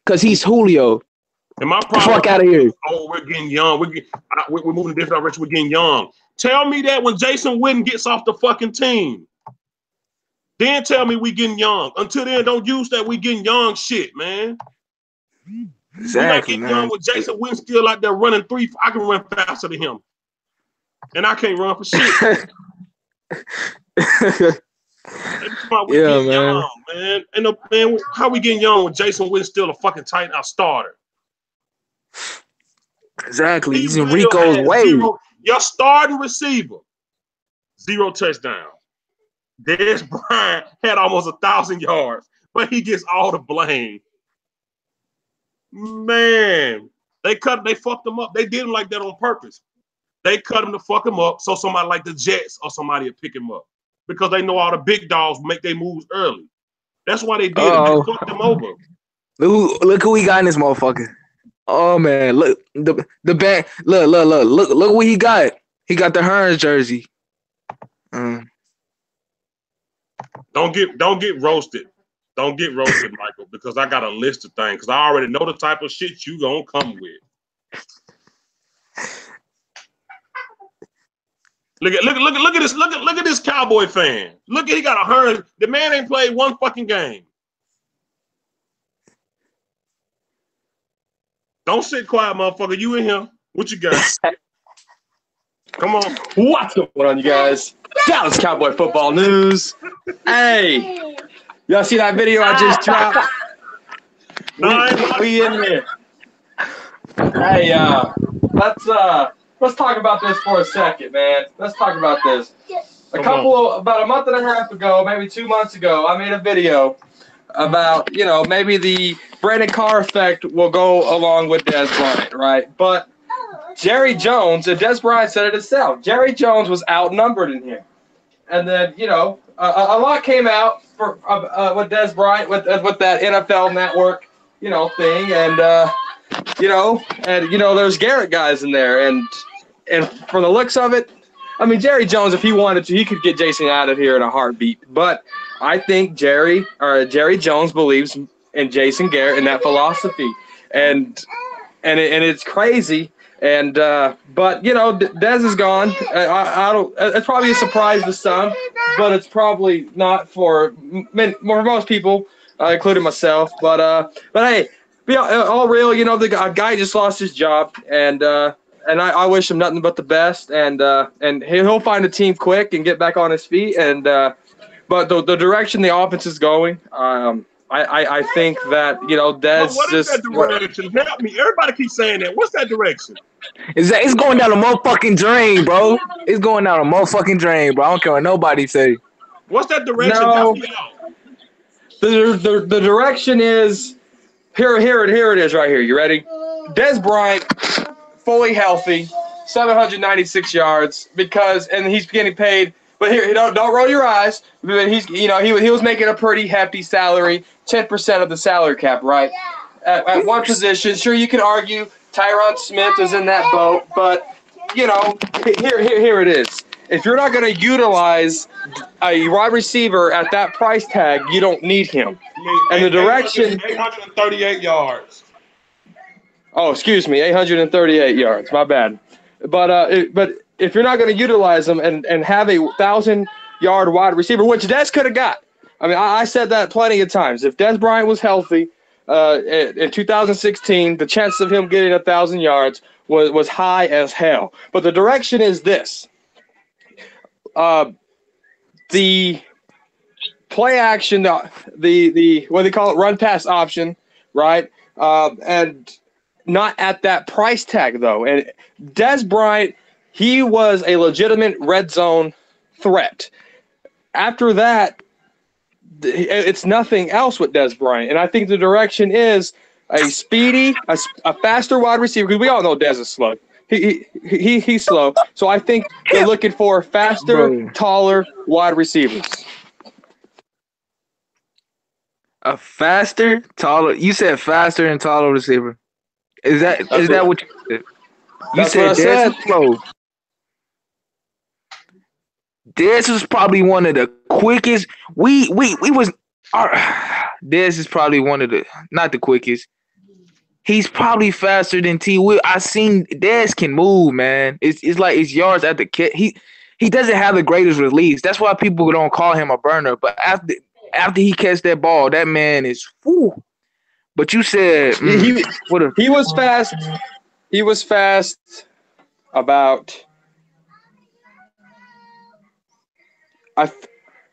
because he's Julio.
And my problem,
fuck out of here.
Oh, we're getting young. We're moving in a different direction. We're getting young. Tell me that when Jason Witten gets off the fucking team. Then tell me we getting young. Until then, don't use that we getting young shit, man.
Exactly,
man. Young with Jason Witten still out there running 3. I can run faster than him. And I can't run for shit.
Yeah, man.
Young, man. And man, how we getting young when Jason Witten still a fucking tight out starter?
Exactly. He's in Rico's way.
Your starting receiver, 0 touchdowns. Dez Bryant had almost 1,000 yards, but he gets all the blame. Man, they fucked him up. They did him like that on purpose. They cut him to fuck him up so somebody like the Jets or somebody will pick him up because they know all the big dogs make their moves early. That's why they did it. They fucked him over.
Look who we got in this motherfucker. Oh man, look the back. Look what he got. He got the Hearns jersey.
Don't get roasted. Don't get roasted, Michael, because I got a list of things. Because I already know the type of shit you gonna come with. Look at this. Look at this Cowboy fan. Look, he got a Hearns. The man ain't played one fucking game. Don't sit quiet, motherfucker. You in here? What you got? Come on.
What's going on, you guys? Dallas Cowboy football news. Hey, y'all see that video I just dropped? We in here. Hey, let's talk about this for a second, man. Let's talk about this. About a month and a half ago, maybe 2 months ago, I made a video about, maybe the Brandon Carr effect will go along with Dez Bryant, right? But Jerry Jones, and Dez Bryant said it himself, Jerry Jones was outnumbered in here. And then, a lot came out for with Dez Bryant, with that NFL Network, thing. And, there's Garrett guys in there. And from the looks of it, I mean, Jerry Jones, if he wanted to, he could get Jason out of here in a heartbeat. But I think Jerry Jones believes in Jason Garrett and that philosophy, and it's crazy. And but you know, Dez is gone. I don't. It's probably a surprise to some, but it's probably not for most people, including myself. But hey, all real. You know, the guy just lost his job, and I wish him nothing but the best. And he'll find a team quick and get back on his feet. And but the direction the offense is going, I think that, you know, Dez
what is that direction? Help me. Everybody keeps saying that. What's that direction?
It's going down a motherfucking drain, bro. It's going down a motherfucking drain, bro. I don't care what nobody say.
What's that direction?
No. The direction is here it is right here. You ready? Dez Bryant, fully healthy, 796 yards, and he's getting paid. But here, don't roll your eyes. He was making a pretty hefty salary, 10% of the salary cap, right? At one position, sure, you can argue Tyron Smith is in that boat, but you know, here it is. If you're not going to utilize a wide receiver at that price tag, you don't need him. And the direction
838 yards.
Oh, excuse me, 838 yards. My bad. But if you're not going to utilize them and have a 1,000-yard wide receiver, which Dez could have got. I mean, I said that plenty of times. If Dez Bryant was healthy in 2016, the chances of him getting 1,000 yards was high as hell. But the direction is this. The play action, the what do they call it, run pass option, right? And not at that price tag, though. And Dez Bryant, he was a legitimate red zone threat. After that, it's nothing else with Dez Bryant. And I think the direction is a speedy, a faster wide receiver, because we all know Dez is slow. He's slow. So I think they're looking for faster, taller wide receivers.
A faster, taller. You said faster and taller receiver. Is that what you said? You said Dez was slow. Dez was probably one of the quickest. Dez is probably one of the, not the quickest. He's probably faster than T. Will. I seen Dez can move, man. It's like it's yards at the kit. He doesn't have the greatest release. That's why people don't call him a burner. But after he catch that ball, that man is whoo. But you said
he was fast. He was fast about.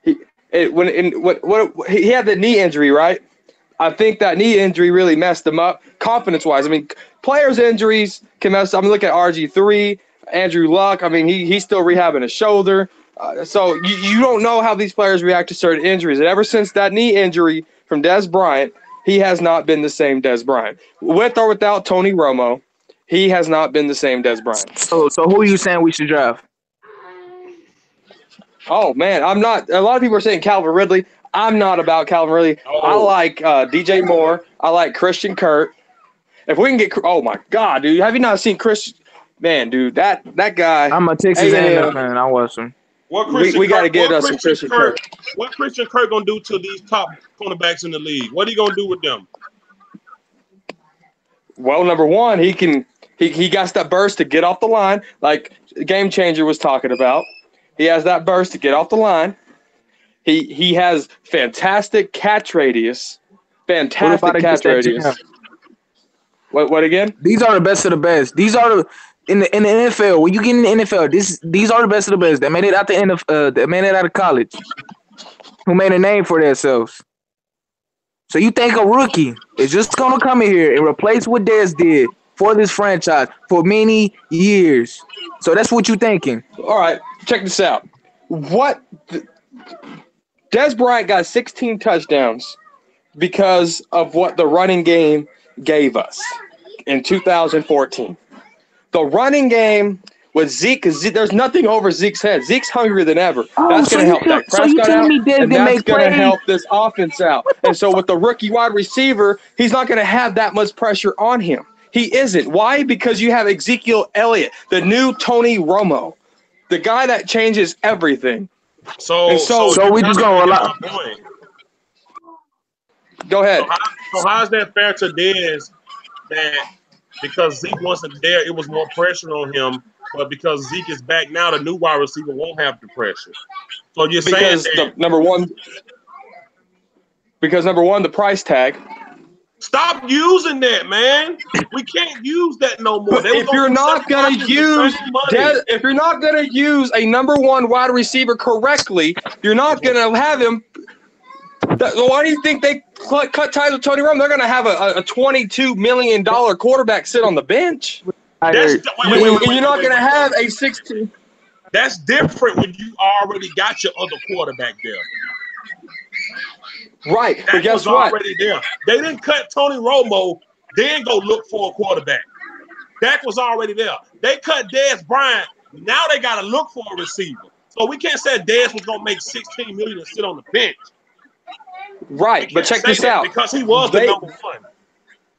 He had the knee injury, right? I think that knee injury really messed him up confidence-wise. I mean, players' injuries can mess up. I mean, look at RG3, Andrew Luck. I mean, he's still rehabbing a shoulder. So you don't know how these players react to certain injuries. And ever since that knee injury from Dez Bryant, he has not been the same Dez Bryant. With or without Tony Romo, he has not been the same Dez Bryant.
So who are you saying we should draft?
Oh, man, I'm not. A lot of people are saying Calvin Ridley. I'm not about Calvin Ridley. Oh. I like DJ Moore. I like Christian Kirk. If we can get – oh, my God, dude. Have you not seen Christian – man, dude, that guy.
I'm a Texas A&M fan. I watch him.
We got to get us some Christian Kirk.
What Christian Kirk going to do to these top cornerbacks in the league? What are you going to do with them?
Well, number one, he got that burst to get off the line, like Game Changer was talking about. He has that burst to get off the line. He has fantastic catch radius. Fantastic catch radius. What again?
These are the best of the best. These are the in the NFL. When you get in the NFL, these are the best of the best. That made it out that made it out of college. Who made a name for themselves. So you think a rookie is just gonna come in here and replace what Dez did for this franchise for many years? So that's what you're thinking.
All right, check this out. Dez Bryant got 16 touchdowns because of what the running game gave us in 2014. The running game with Zeke, because there's nothing over Zeke's head. Zeke's hungrier than ever. That's going to help that Prescott out, and that's going to help this offense out. And so with the rookie wide receiver, he's not going to have that much pressure on him. He isn't. Why? Because you have Ezekiel Elliott, the new Tony Romo. The guy that changes everything.
So
we just gonna rely.
Go ahead.
So how is that fair to Dez that because Zeke wasn't there, it was more pressure on him, but because Zeke is back now, the new wide receiver won't have the pressure. So you're saying that
number one, the price tag.
Stop using that, man. We can't use that no more.
If you're not gonna use a number one wide receiver correctly, you're not gonna have him. Why do you think they cut ties with Tony Romo? They're gonna have a $22 million quarterback sit on the bench. You're not gonna have a 16.
That's different when you already got your other quarterback there.
Right,
That
but guess
was
what?
already there. They didn't cut Tony Romo, then go look for a quarterback. Dak was already there. They cut Dez Bryant. Now they got to look for a receiver. So we can't say Dez was going to make $16 million and sit on the bench.
Right, but check this out.
Because he was the number one.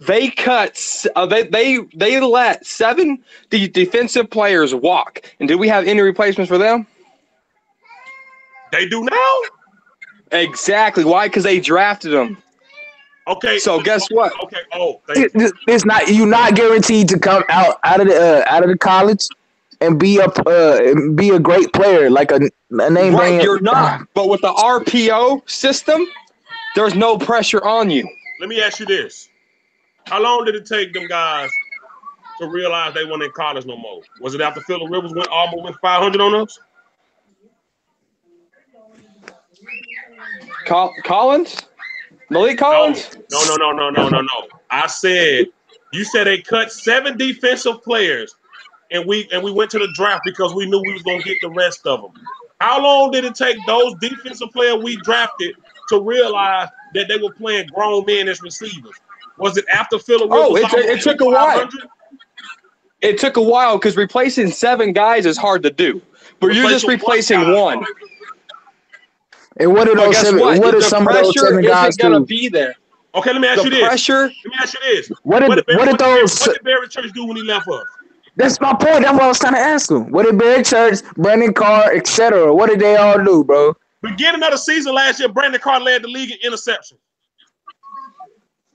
They cut. They let 7 defensive players walk. And did we have any replacements for them?
They do now.
Exactly. Why? Because they drafted them.
Okay.
So guess what?
Okay. Oh,
It's not. You're not guaranteed to come out of the college and be a great player like a name
right,
brand.
You're not. But with the RPO system, there's no pressure on you.
Let me ask you this: how long did it take them guys to realize they weren't in college no more? Was it after Phillip Rivers almost went 500 on us?
Collins? Malik Collins?
No. I said you said they cut 7 defensive players, and we went to the draft because we knew we was gonna get the rest of them. How long did it take those defensive players we drafted to realize that they were playing grown men as receivers? Was it after Phillip Rivers?
It took a while. It took a while because replacing 7 guys is hard to do, but you're just replacing one.
And what are those 7? What are some of those 7 guys
going to be there?
Okay, let me ask you this. Let me ask you this. What did Barry Church do when he left us?
That's my point. That's what I was trying to ask him. What did Barry Church, Brandon Carr, etc.? What did they all do, bro?
Beginning of the season last year, Brandon Carr led the league in interception.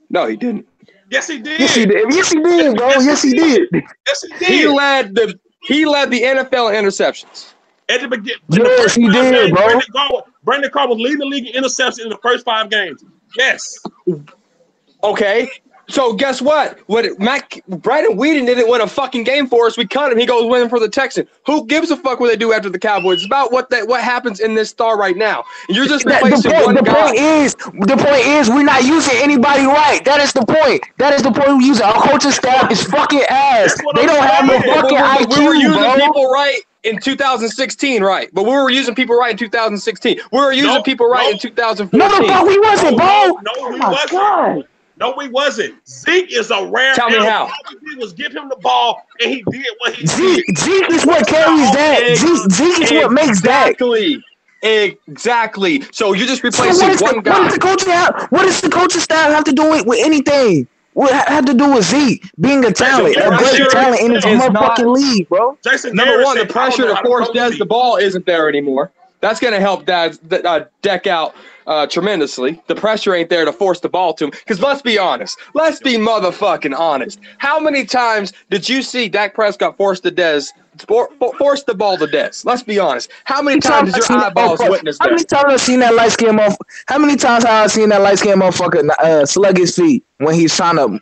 No, he didn't.
Yes, he did.
Yes, he did. Yes, he did, bro. Yes, he did.
Yes, he did.
He led the NFL in interceptions.
At the beginning,
yes, he did, bro.
Brandon Carr was leading the league in interception in the first 5 games. Yes.
Okay. So guess what? Brandon Whedon didn't win a fucking game for us. We cut him. He goes winning for the Texans. Who gives a fuck what they do after the Cowboys? It's about what happens in this star right now. And you're just replacing one guy.
The point is we're not using anybody right. That is the point. We're using our coaching staff is fucking ass. They don't have no fucking IQ,
we were using
bro.
people right in 2016, right? But we were using people right in 2016. We were using people right in 2014.
No, the fuck we wasn't, bro.
No, we wasn't. God. No, we wasn't. Zeke is a rare.
Tell me how.
All we did was give him the ball, and he did what he did.
Zeke is what carries that. Zeke is what makes that.
Exactly. So you're just replacing one guy.
What does the coaching staff have to do with anything? What have to do with Zeke being a talent, a great talent in his motherfucking league, bro?
Number one, the pressure to force Dez the ball isn't there anymore. That's going to help deck out tremendously. The pressure ain't there to force the ball to him. Because let's be honest. Let's be motherfucking honest. How many times did you see Dak Prescott force the ball to Dez? Let's be honest. How many times did your eyeballs witness that?
How many times have I seen that light skin motherfucker? How many times have I seen that light skin motherfucker slug his feet when he's trying to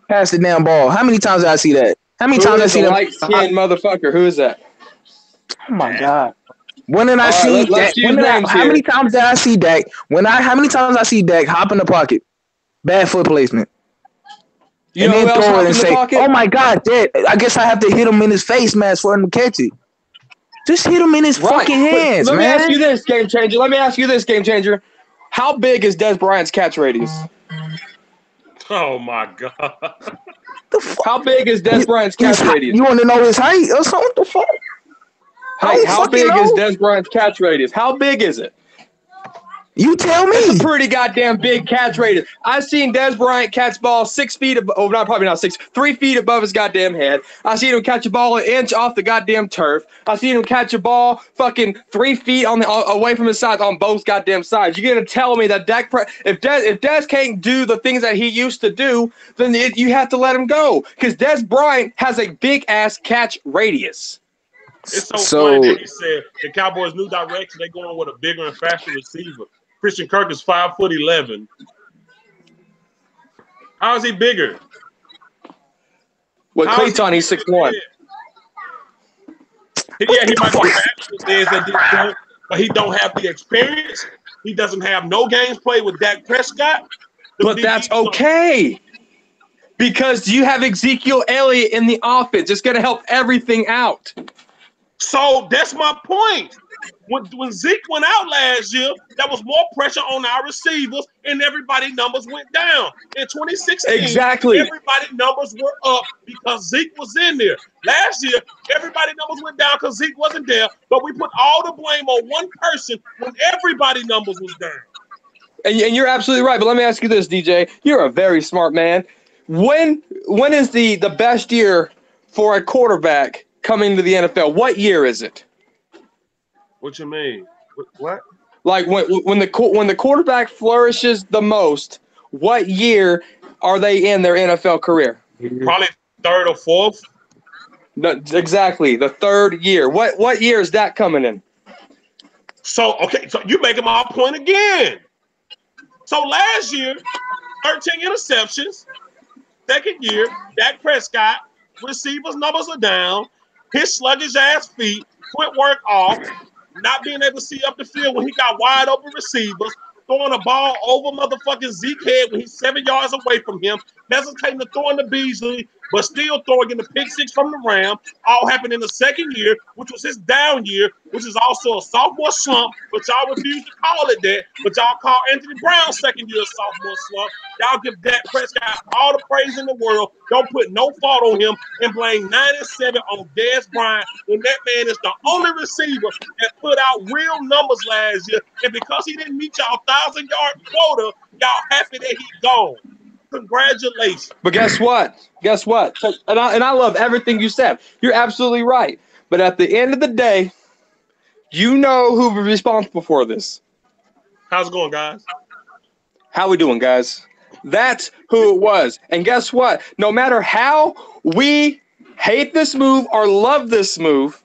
pass the damn ball? How many times have I see that? How many times have I seen that
light skin motherfucker? Who is that?
Oh my God. When did I see Dak? How many times did I see Dak? How many times I see Dak hop in the pocket, bad foot placement, and then throw it and say, "Oh my God, Dad! I guess I have to hit him in his face mask for him to catch it." Just hit him in his fucking hands, man.
Let me ask you this, game changer. How big is Dez Bryant's catch radius?
Oh my God!
How big is Dez Bryant's catch radius?
You want to know his height or something? What the fuck?
How big is Dez Bryant's catch radius? How big is it?
You tell me.
It's a pretty goddamn big catch radius. I've seen Dez Bryant catch ball 6 feet probably not 6, 3 feet above his goddamn head. I've seen him catch a ball an inch off the goddamn turf. I've seen him catch a ball fucking 3 feet away from his sides on both goddamn sides. You're gonna tell me that if Dez can't do the things that he used to do, then you have to let him go because Dez Bryant has a big ass catch radius.
It's so funny that he said the Cowboys' new direction. They going with a bigger and faster receiver. Christian Kirk is 5'11". How is he bigger?
With Clayton, he's 6'1".
Yeah, he might be faster at this point, but he don't have the experience. He doesn't have no games played with Dak Prescott.
But that's okay. Because you have Ezekiel Elliott in the offense. It's going to help everything out.
So that's my point. When Zeke went out last year, there was more pressure on our receivers, and everybody's numbers went down. In 2016,
exactly,
everybody's numbers were up because Zeke was in there. Last year, everybody's numbers went down because Zeke wasn't there, but we put all the blame on one person when everybody's numbers was down.
And you're absolutely right, but let me ask you this, DJ. You're a very smart man. When is the best year for a quarterback coming to the NFL? What year is it?
What you mean? What?
Like when the quarterback flourishes the most, what year are they in their NFL career?
Probably third or fourth.
No, exactly, the third year. What year is that coming in?
So you making my point again. So last year, 13 interceptions. Second year, Dak Prescott, receivers numbers are down. His sluggish ass feet, footwork off, not being able to see up the field when he got wide open receivers, throwing a ball over motherfucking Zeke head when he's 7 yards away from him, hesitating to throw in the Beasley, but still throwing in the pick six from the Ram. All happened in the second year, which was his down year, which is also a sophomore slump, but y'all refuse to call it that. But y'all call Anthony Brown's second year a sophomore slump. Y'all give Dak Prescott all the praise in the world. Don't put no fault on him and blame 9-7 on Dez Bryant when that man is the only receiver that put out real numbers last year. And because he didn't meet y'all 1,000-yard quota, y'all happy that he's gone. Congratulations.
But guess what? And I love everything you said. You're absolutely right. But at the end of the day, you know who was responsible for this.
How's it going, guys?
How we doing, guys? That's who it was. And guess what? No matter how we hate this move or love this move,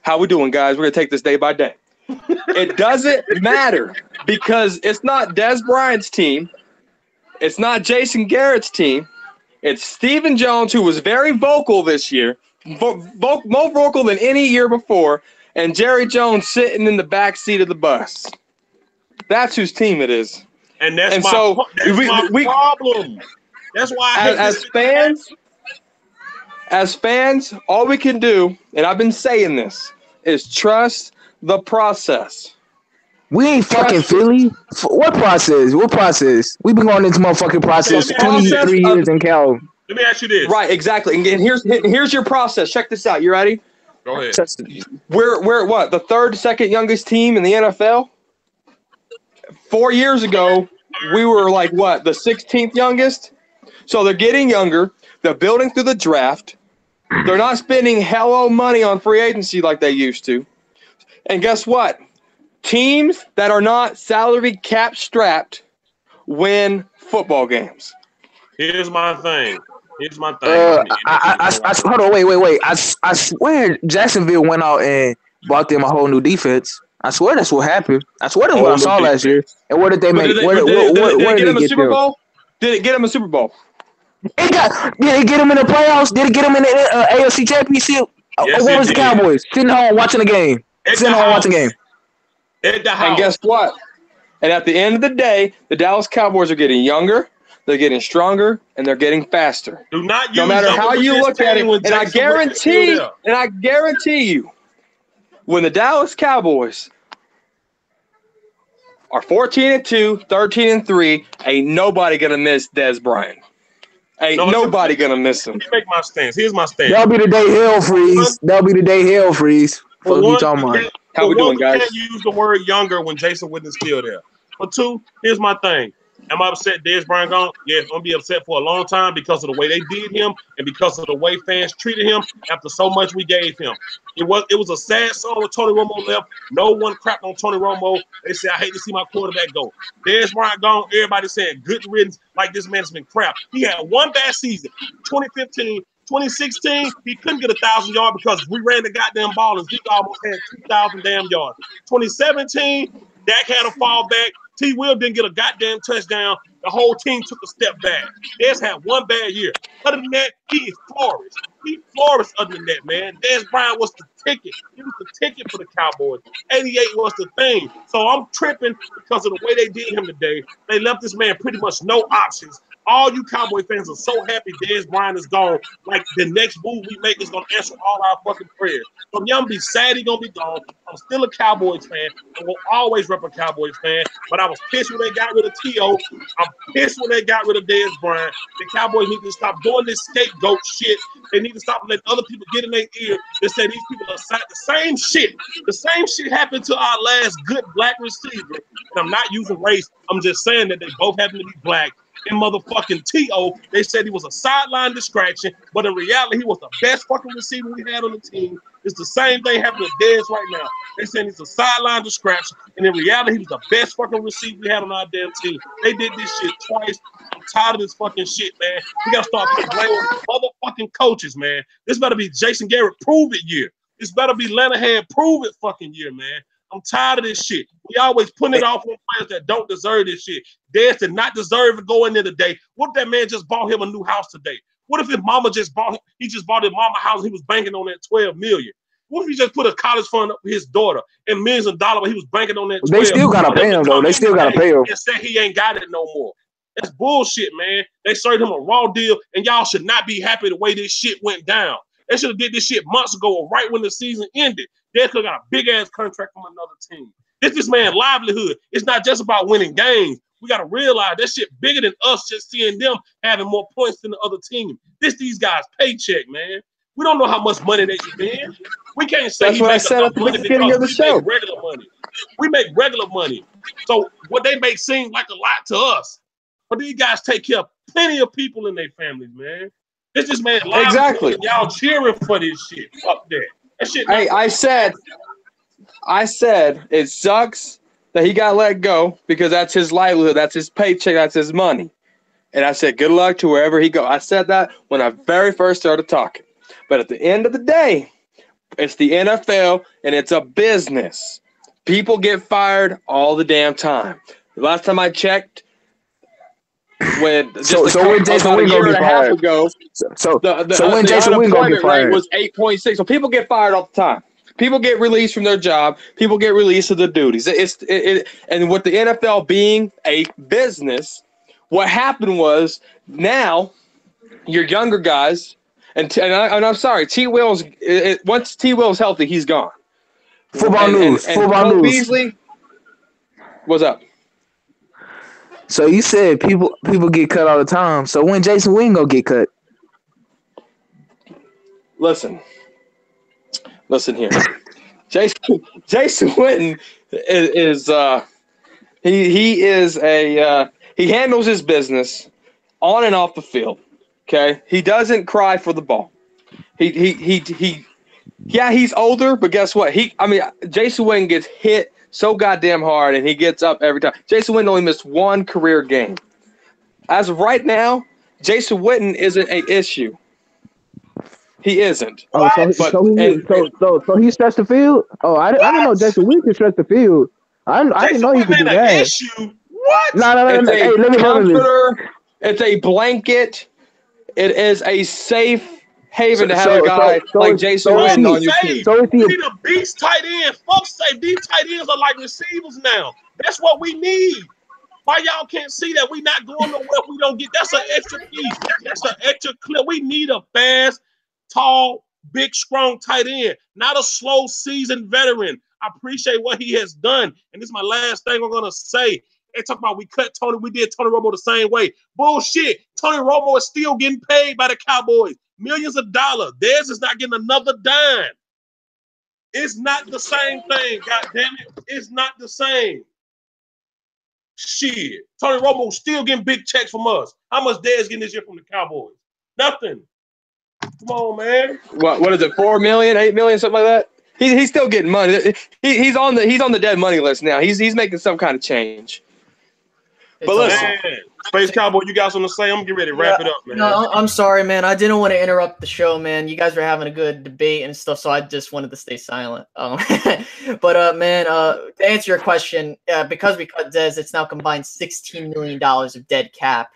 how we doing, guys? We're going to take this day by day. It doesn't matter because it's not Dez Bryant's team. It's not Jason Garrett's team. It's Stephen Jones, who was very vocal this year, more vocal than any year before, and Jerry Jones sitting in the back seat of the bus. That's whose team it is.
And that's my problem. That's why
as fans, all we can do, and I've been saying this, is trust the process.
We ain't fucking Philly. What process? We've been going into motherfucking process 23 years in Cal.
Let me ask you this.
Right, exactly. And here's your process. Check this out. You ready?
Go ahead.
We're what? The second youngest team in the NFL? 4 years ago, we were like what? The 16th youngest? So they're getting younger. They're building through the draft. They're not spending hello money on free agency like they used to. And guess what? Teams that are not salary cap strapped win football games.
Here's my thing.
Hold on, wait. I swear Jacksonville went out and bought them a whole new defense. I swear that's what happened. I swear that's what I saw last year. And what did they make? What did they
get them a Super Bowl? Did it get them a Super Bowl?
Did it get them in the playoffs? Did it get them in the AFC Championship?
Yes,
where was the Cowboys? Sitting home watching the game.
And guess what? And at the end of the day, the Dallas Cowboys are getting younger, they're getting stronger, and they're getting faster.
Do not use
no matter how you look at it. And I guarantee you, when the Dallas Cowboys are 14-2, 13-3, ain't nobody gonna miss Dez Bryant. Nobody gonna miss him.
Let me make my stance. Here's my stance.
That'll be the day hell freeze. Fuck you talking about?
How we doing,
We
guys?
can't use the word younger when Jason Witten is still there. But two, here's my thing. Am I upset Dez Bryant gone? Yes, I'm going to be upset for a long time because of the way they did him and because of the way fans treated him after so much we gave him. It was a sad song when Tony Romo left. No one crapped on Tony Romo. They said, I hate to see my quarterback go. Dez Bryant gone. Everybody saying good riddance, like this man's been crap. He had one bad season, 2015. 2016, he couldn't get 1,000 yards because we ran the goddamn ball and Zeke almost had 2,000 damn yards. 2017, Dak had a fall back. T. Will didn't get a goddamn touchdown. The whole team took a step back. Dez had one bad year. Other than that, he flourished. He flourished other than that, man. Dez Bryant was the ticket. He was the ticket for the Cowboys. 88 was the thing. So I'm tripping because of the way they did him today. They left this man pretty much no options. All you Cowboy fans are so happy Dez Bryant is gone. Like the next move we make is going to answer all our fucking prayers. So I'm going to be sad he's going to be gone. I'm still a Cowboys fan. I will always rep a Cowboys fan. But I was pissed when they got rid of T.O. I'm pissed when they got rid of Dez Bryant. The Cowboys need to stop doing this scapegoat shit. They need to stop letting other people get in their ear and say these people are the same shit. The same shit happened to our last good black receiver. And I'm not using race. I'm just saying that they both happen to be black. And motherfucking T.O., they said he was a sideline distraction, but in reality, he was the best fucking receiver we had on the team. It's the same thing happening to Dez right now. They said he's a sideline distraction, and in reality, he was the best fucking receiver we had on our damn team. They did this shit twice. I'm tired of this fucking shit, man. We gotta start putting blame on motherfucking coaches, man. This better be Jason Garrett prove it year. This better be Lenahan prove it fucking year, man. I'm tired of this shit. We always putting it off on players that don't deserve this shit. Dez did not deserve to go in there today. What if that man just bought him a new house today? What if his mama just bought him? He just bought his mama house. He was banking on that $12 million. What if he just put a college fund up for his daughter and millions of dollars? But he was banking on that $12
They still gotta pay him though. They still gotta pay him.
And said he ain't got it no more. That's bullshit, man. They served him a raw deal, and y'all should not be happy the way this shit went down. They should have did this shit months ago, or right when the season ended. Dez could have got a big ass contract from another team. It's this man's livelihood. It's not just about winning games. We got to realize that shit bigger than us just seeing them having more points than the other team. These guys' paycheck, man. We don't know how much money they spend. We can't say
That's what I said at the beginning of the show.
Make regular money. We make regular money. So what they make seem like a lot to us. But these guys take care of plenty of people in their families, man. It's this man's livelihood.
Exactly.
Y'all cheering for this shit. Fuck that. That shit.
Hey, I said it sucks that he got let go because that's his livelihood, that's his paycheck, that's his money. And I said, good luck to wherever he go. I said that when I very first started talking. But at the end of the day, it's the NFL and it's a business. People get fired all the damn time. The last time I checked, when Jason Witten get fired? When Jason Witten gonna get fired? Was 8.6. So people get fired all the time. People get released from their job. People get released of their duties. And with the NFL being a business, what happened was now your younger guys, and I'm sorry, T. Will's once T. Will's healthy, he's gone.
Football news.
Beasley, what's up?
So you said people get cut all the time. So when Jason Witten gonna get cut?
Listen here. Jason Witten is he handles his business on and off the field. Okay, he doesn't cry for the ball. He's older, but guess what? Jason Witten gets hit so goddamn hard, and he gets up every time. Jason Witten only missed one career game. As of right now, Jason Witten isn't an issue. He isn't.
Oh, so he stretched the field? Oh, I didn't know Jason Witten could stretch the field. I didn't know he could do that.
Issue? What?
No.
It's
Hey,
a
let me
comforter. It's a blanket. It is a safe haven to have a guy like Jason Witten on your team.
We need a beast tight end. Folks say these tight ends are like receivers now. That's what we need. Why y'all can't see that? We not going nowhere if we don't get. That's an extra piece. That's an extra clip. We need a fast, tall, big, strong tight end, not a slow, seasoned veteran. I appreciate what he has done. And this is my last thing I'm going to say. They talk about we cut Tony. We did Tony Romo the same way. Bullshit. Tony Romo is still getting paid by the Cowboys. Millions of dollars. Dez is not getting another dime. It's not the same thing. God damn it, it's not the same. Shit, Tony Romo still getting big checks from us. How much Dez getting this year from the Cowboys? Nothing. Come on, man.
What is it? 4 million, 8 million, something like that. He's still getting money. He's on the dead money list now. He's making some kind of change. But listen,
man, Space Cowboy, you got something to say? I'm gonna get ready to wrap it up, man.
No, I'm sorry, man. I didn't want to interrupt the show, man. You guys were having a good debate and stuff, so I just wanted to stay silent. But man, to answer your question, because we cut Dez, it's now combined $16 million of dead cap.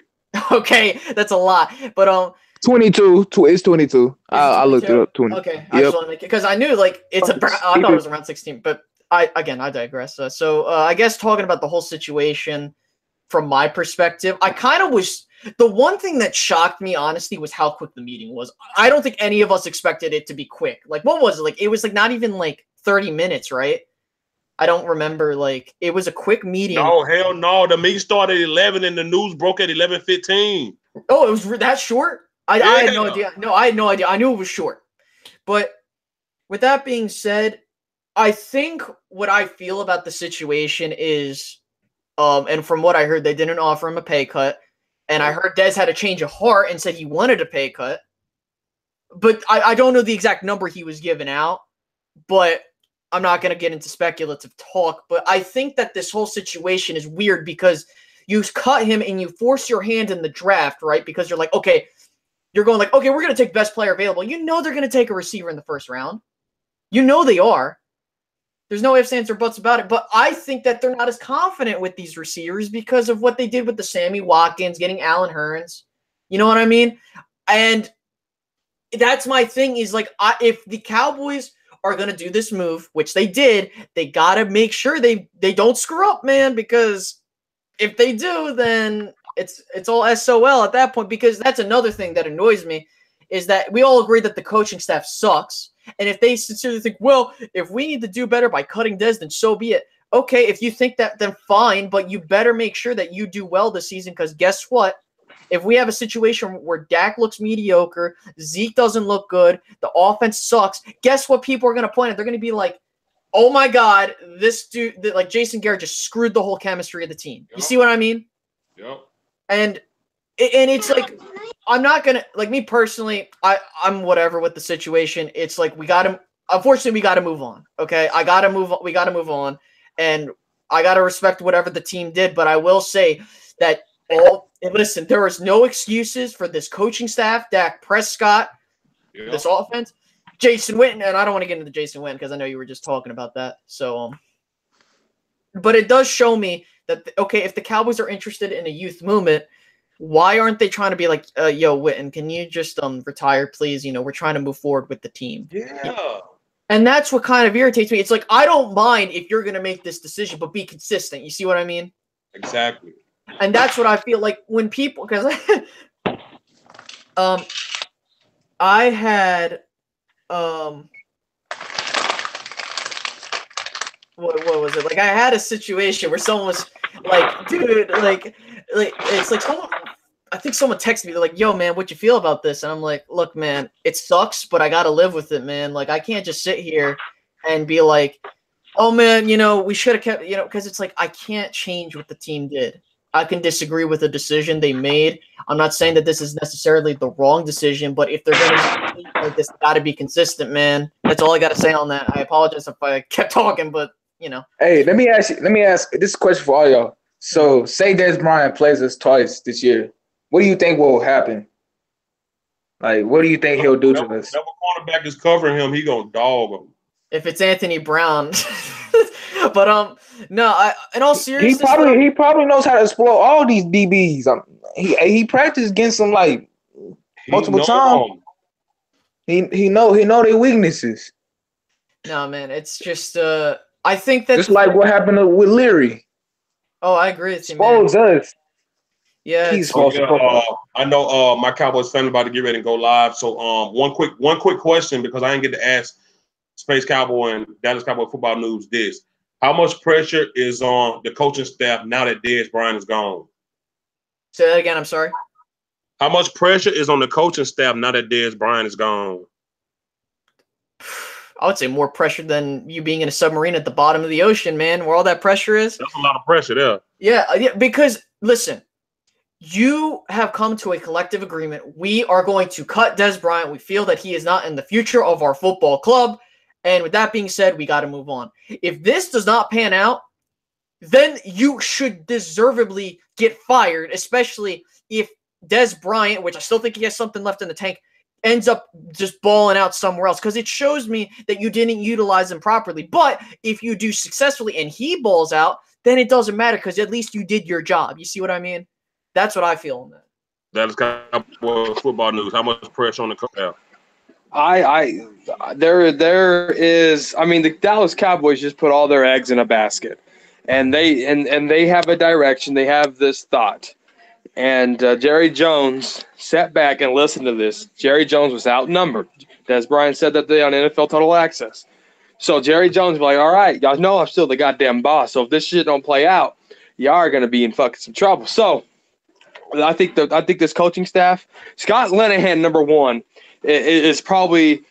Okay, that's a lot. But
22. It's 22. I looked it up. 20.
Okay, I just want to make it because I knew like I thought it was around 16, but I digress. So I guess talking about the whole situation. From my perspective, I kind of was the one thing that shocked me, honestly, was how quick the meeting was. I don't think any of us expected it to be quick. Like, what was it? Like, it was like not even like 30 minutes, right? I don't remember. Like, it was a quick meeting.
No, hell no. The meeting started at 11 and the news broke at 11:15.
Oh, it was that short? I had no idea. No, I had no idea. I knew it was short. But with that being said, I think what I feel about the situation is and from what I heard, they didn't offer him a pay cut. And I heard Dez had a change of heart and said he wanted a pay cut. But I don't know the exact number he was giving out. But I'm not going to get into speculative talk. But I think that this whole situation is weird because you cut him and you force your hand in the draft, right? Because you're like, okay, you're going like, okay, we're going to take best player available. You know they're going to take a receiver in the first round. You know they are. There's no ifs, ands, or buts about it. But I think that they're not as confident with these receivers because of what they did with the Sammy Watkins, getting Allen Hurns. You know what I mean? And that's my thing is like, if the Cowboys are going to do this move, which they did, they got to make sure they don't screw up, man, because if they do, then it's all SOL at that point, because that's another thing that annoys me is that we all agree that the coaching staff sucks. And if they sincerely think, well, if we need to do better by cutting Dez, then so be it. Okay, if you think that, then fine, but you better make sure that you do well this season because guess what? If we have a situation where Dak looks mediocre, Zeke doesn't look good, the offense sucks, guess what people are going to point at? They're going to be like, oh my God, this dude, like Jason Garrett just screwed the whole chemistry of the team. You see what I mean?
Yep.
And it's like, I'm not going to, like me personally, I'm whatever with the situation. It's like, unfortunately, we got to move on. Okay. We got to move on. And I got to respect whatever the team did. But I will say that listen, there is no excuses for this coaching staff, Dak Prescott, this offense, Jason Witten. And I don't want to get into Jason Witten because I know you were just talking about that. So, but it does show me that, okay, if the Cowboys are interested in a youth movement, why aren't they trying to be like, yo, Witten, can you just retire, please? You know, we're trying to move forward with the team.
Yeah.
And that's what kind of irritates me. It's like, I don't mind if you're going to make this decision, but be consistent. You see what I mean?
Exactly.
And that's what I feel like when people, because I had what was it? Like I had a situation where someone was like, dude, like it's like someone, I think someone texted me, they're like, yo, man, what you feel about this? And I'm like, look, man, it sucks, but I got to live with it, man. Like, I can't just sit here and be like, oh, man, you know, we should have kept, you know, because it's like, I can't change what the team did. I can disagree with the decision they made. I'm not saying that this is necessarily the wrong decision, but if they're going to like this, got to be consistent, man. That's all I got to say on that. I apologize if I kept talking, but, you know.
Hey, let me ask this is a question for all y'all. So, say Dez Bryant plays us twice this year. What do you think will happen? Like, what do you think he'll do to us?
Whatever cornerback is covering him, he gonna dog him.
If it's Anthony Brown, but no, in all seriousness,
he probably knows how to explore all these DBs. He practiced against them like multiple times. He know their weaknesses.
No, man, it's just I think that
just like what happened with Leary.
Oh, I agree with you, man.
Expose us.
Yeah,
I know my Cowboys family about to get ready and go live. So one quick question because I didn't get to ask Space Cowboy and Dallas Cowboy football news this. How much pressure is on the coaching staff now that Dez Bryant is gone?
Say that again, I'm sorry.
How much pressure is on the coaching staff now that Dez Bryant is gone?
I would say more pressure than you being in a submarine at the bottom of the ocean, man, where all that pressure is.
That's a lot of pressure there.
Yeah, because listen, you have come to a collective agreement. We are going to cut Dez Bryant. We feel that he is not in the future of our football club. And with that being said, we got to move on. If this does not pan out, then you should deservedly get fired, especially if Dez Bryant, which I still think he has something left in the tank, ends up just balling out somewhere else, because it shows me that you didn't utilize him properly. But if you do successfully and he balls out, then it doesn't matter, because at least you did your job. You see what I mean? That's what I feel on that.
That is Cowboys football news. How much pressure on the coach now?
There is. I mean, the Dallas Cowboys just put all their eggs in a basket, and they have a direction. They have this thought, and Jerry Jones sat back and listened to this. Jerry Jones was outnumbered. Dez Bryant said that day on NFL Total Access. So Jerry Jones was like, "All right, y'all know I'm still the goddamn boss. So if this shit don't play out, y'all are gonna be in fucking some trouble." So I think this coaching staff, Scott Linehan, number one, is probably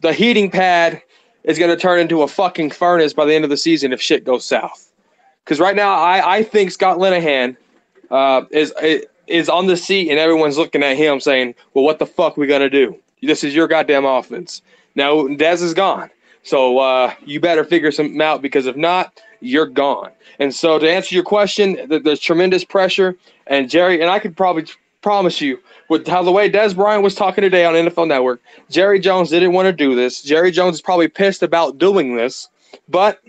the heating pad is going to turn into a fucking furnace by the end of the season if shit goes south. Because right now, I think Scott Linehan is on the seat and everyone's looking at him saying, "Well, what the fuck are we going to do? This is your goddamn offense." Now, Dez is gone. So you better figure something out, because if not, you're gone. And so to answer your question, there's tremendous pressure. And Jerry, and I could probably promise you, with how the way Dez Bryant was talking today on NFL Network, Jerry Jones didn't want to do this. Jerry Jones is probably pissed about doing this. But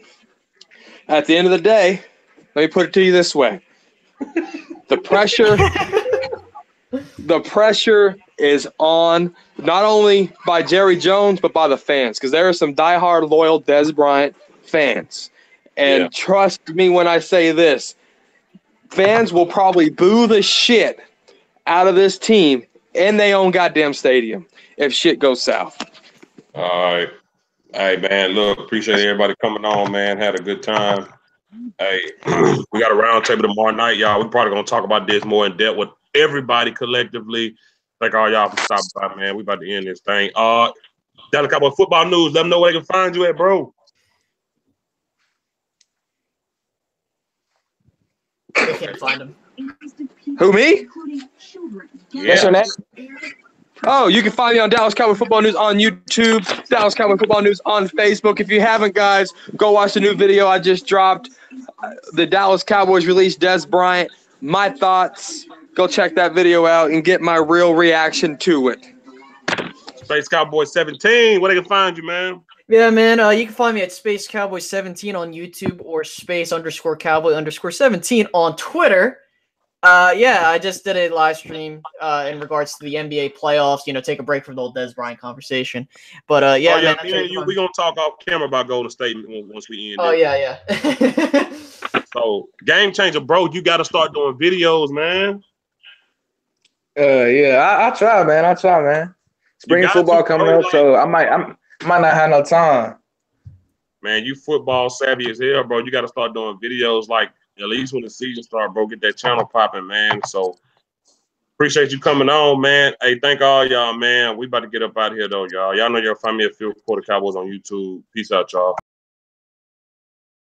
at the end of the day, let me put it to you this way. The pressure is on not only by Jerry Jones, but by the fans, because there are some diehard, loyal Dez Bryant fans. And trust me when I say this, fans will probably boo the shit out of this team in their own goddamn stadium if shit goes south.
All right. Hey, man, look, appreciate everybody coming on, man. Had a good time. Hey, we got a round table tomorrow night, y'all. We're probably going to talk about this more in depth with everybody collectively. Thank all y'all for stopping by, man. We about to end this thing. Dallas Cowboys football news. Let them know where they can find you at, bro.
They can't find him.
Who, me?
Yes,
your name? Oh, you can find me on Dallas Cowboy Football News on YouTube, Dallas Cowboy Football News on Facebook. If you haven't, guys, go watch the new video I just dropped. The Dallas Cowboys released Dez Bryant. My thoughts. Go check that video out and get my real reaction to it.
Space Cowboy 17. Where they can find you, man?
Yeah, man. You can find me at Space Cowboy 17 on YouTube or Space_Cowboy_17 on Twitter. I just did a live stream in regards to the NBA playoffs. You know, take a break from the old Dez Bryant conversation. But man,
we're gonna talk off camera about Golden State once we end.
Oh yeah.
So, game changer, bro. You got to start doing videos, man.
I try, man. Spring football coming up, so I might not have no time.
Man, you football savvy as hell, bro. You got to start doing videos like at least when the season starts, bro. Get that channel popping, man. So appreciate you coming on, man. Hey, thank all y'all, man. We about to get up out of here, though, y'all. Y'all know y'all find me at Field Quarter Cowboys on YouTube. Peace out, y'all.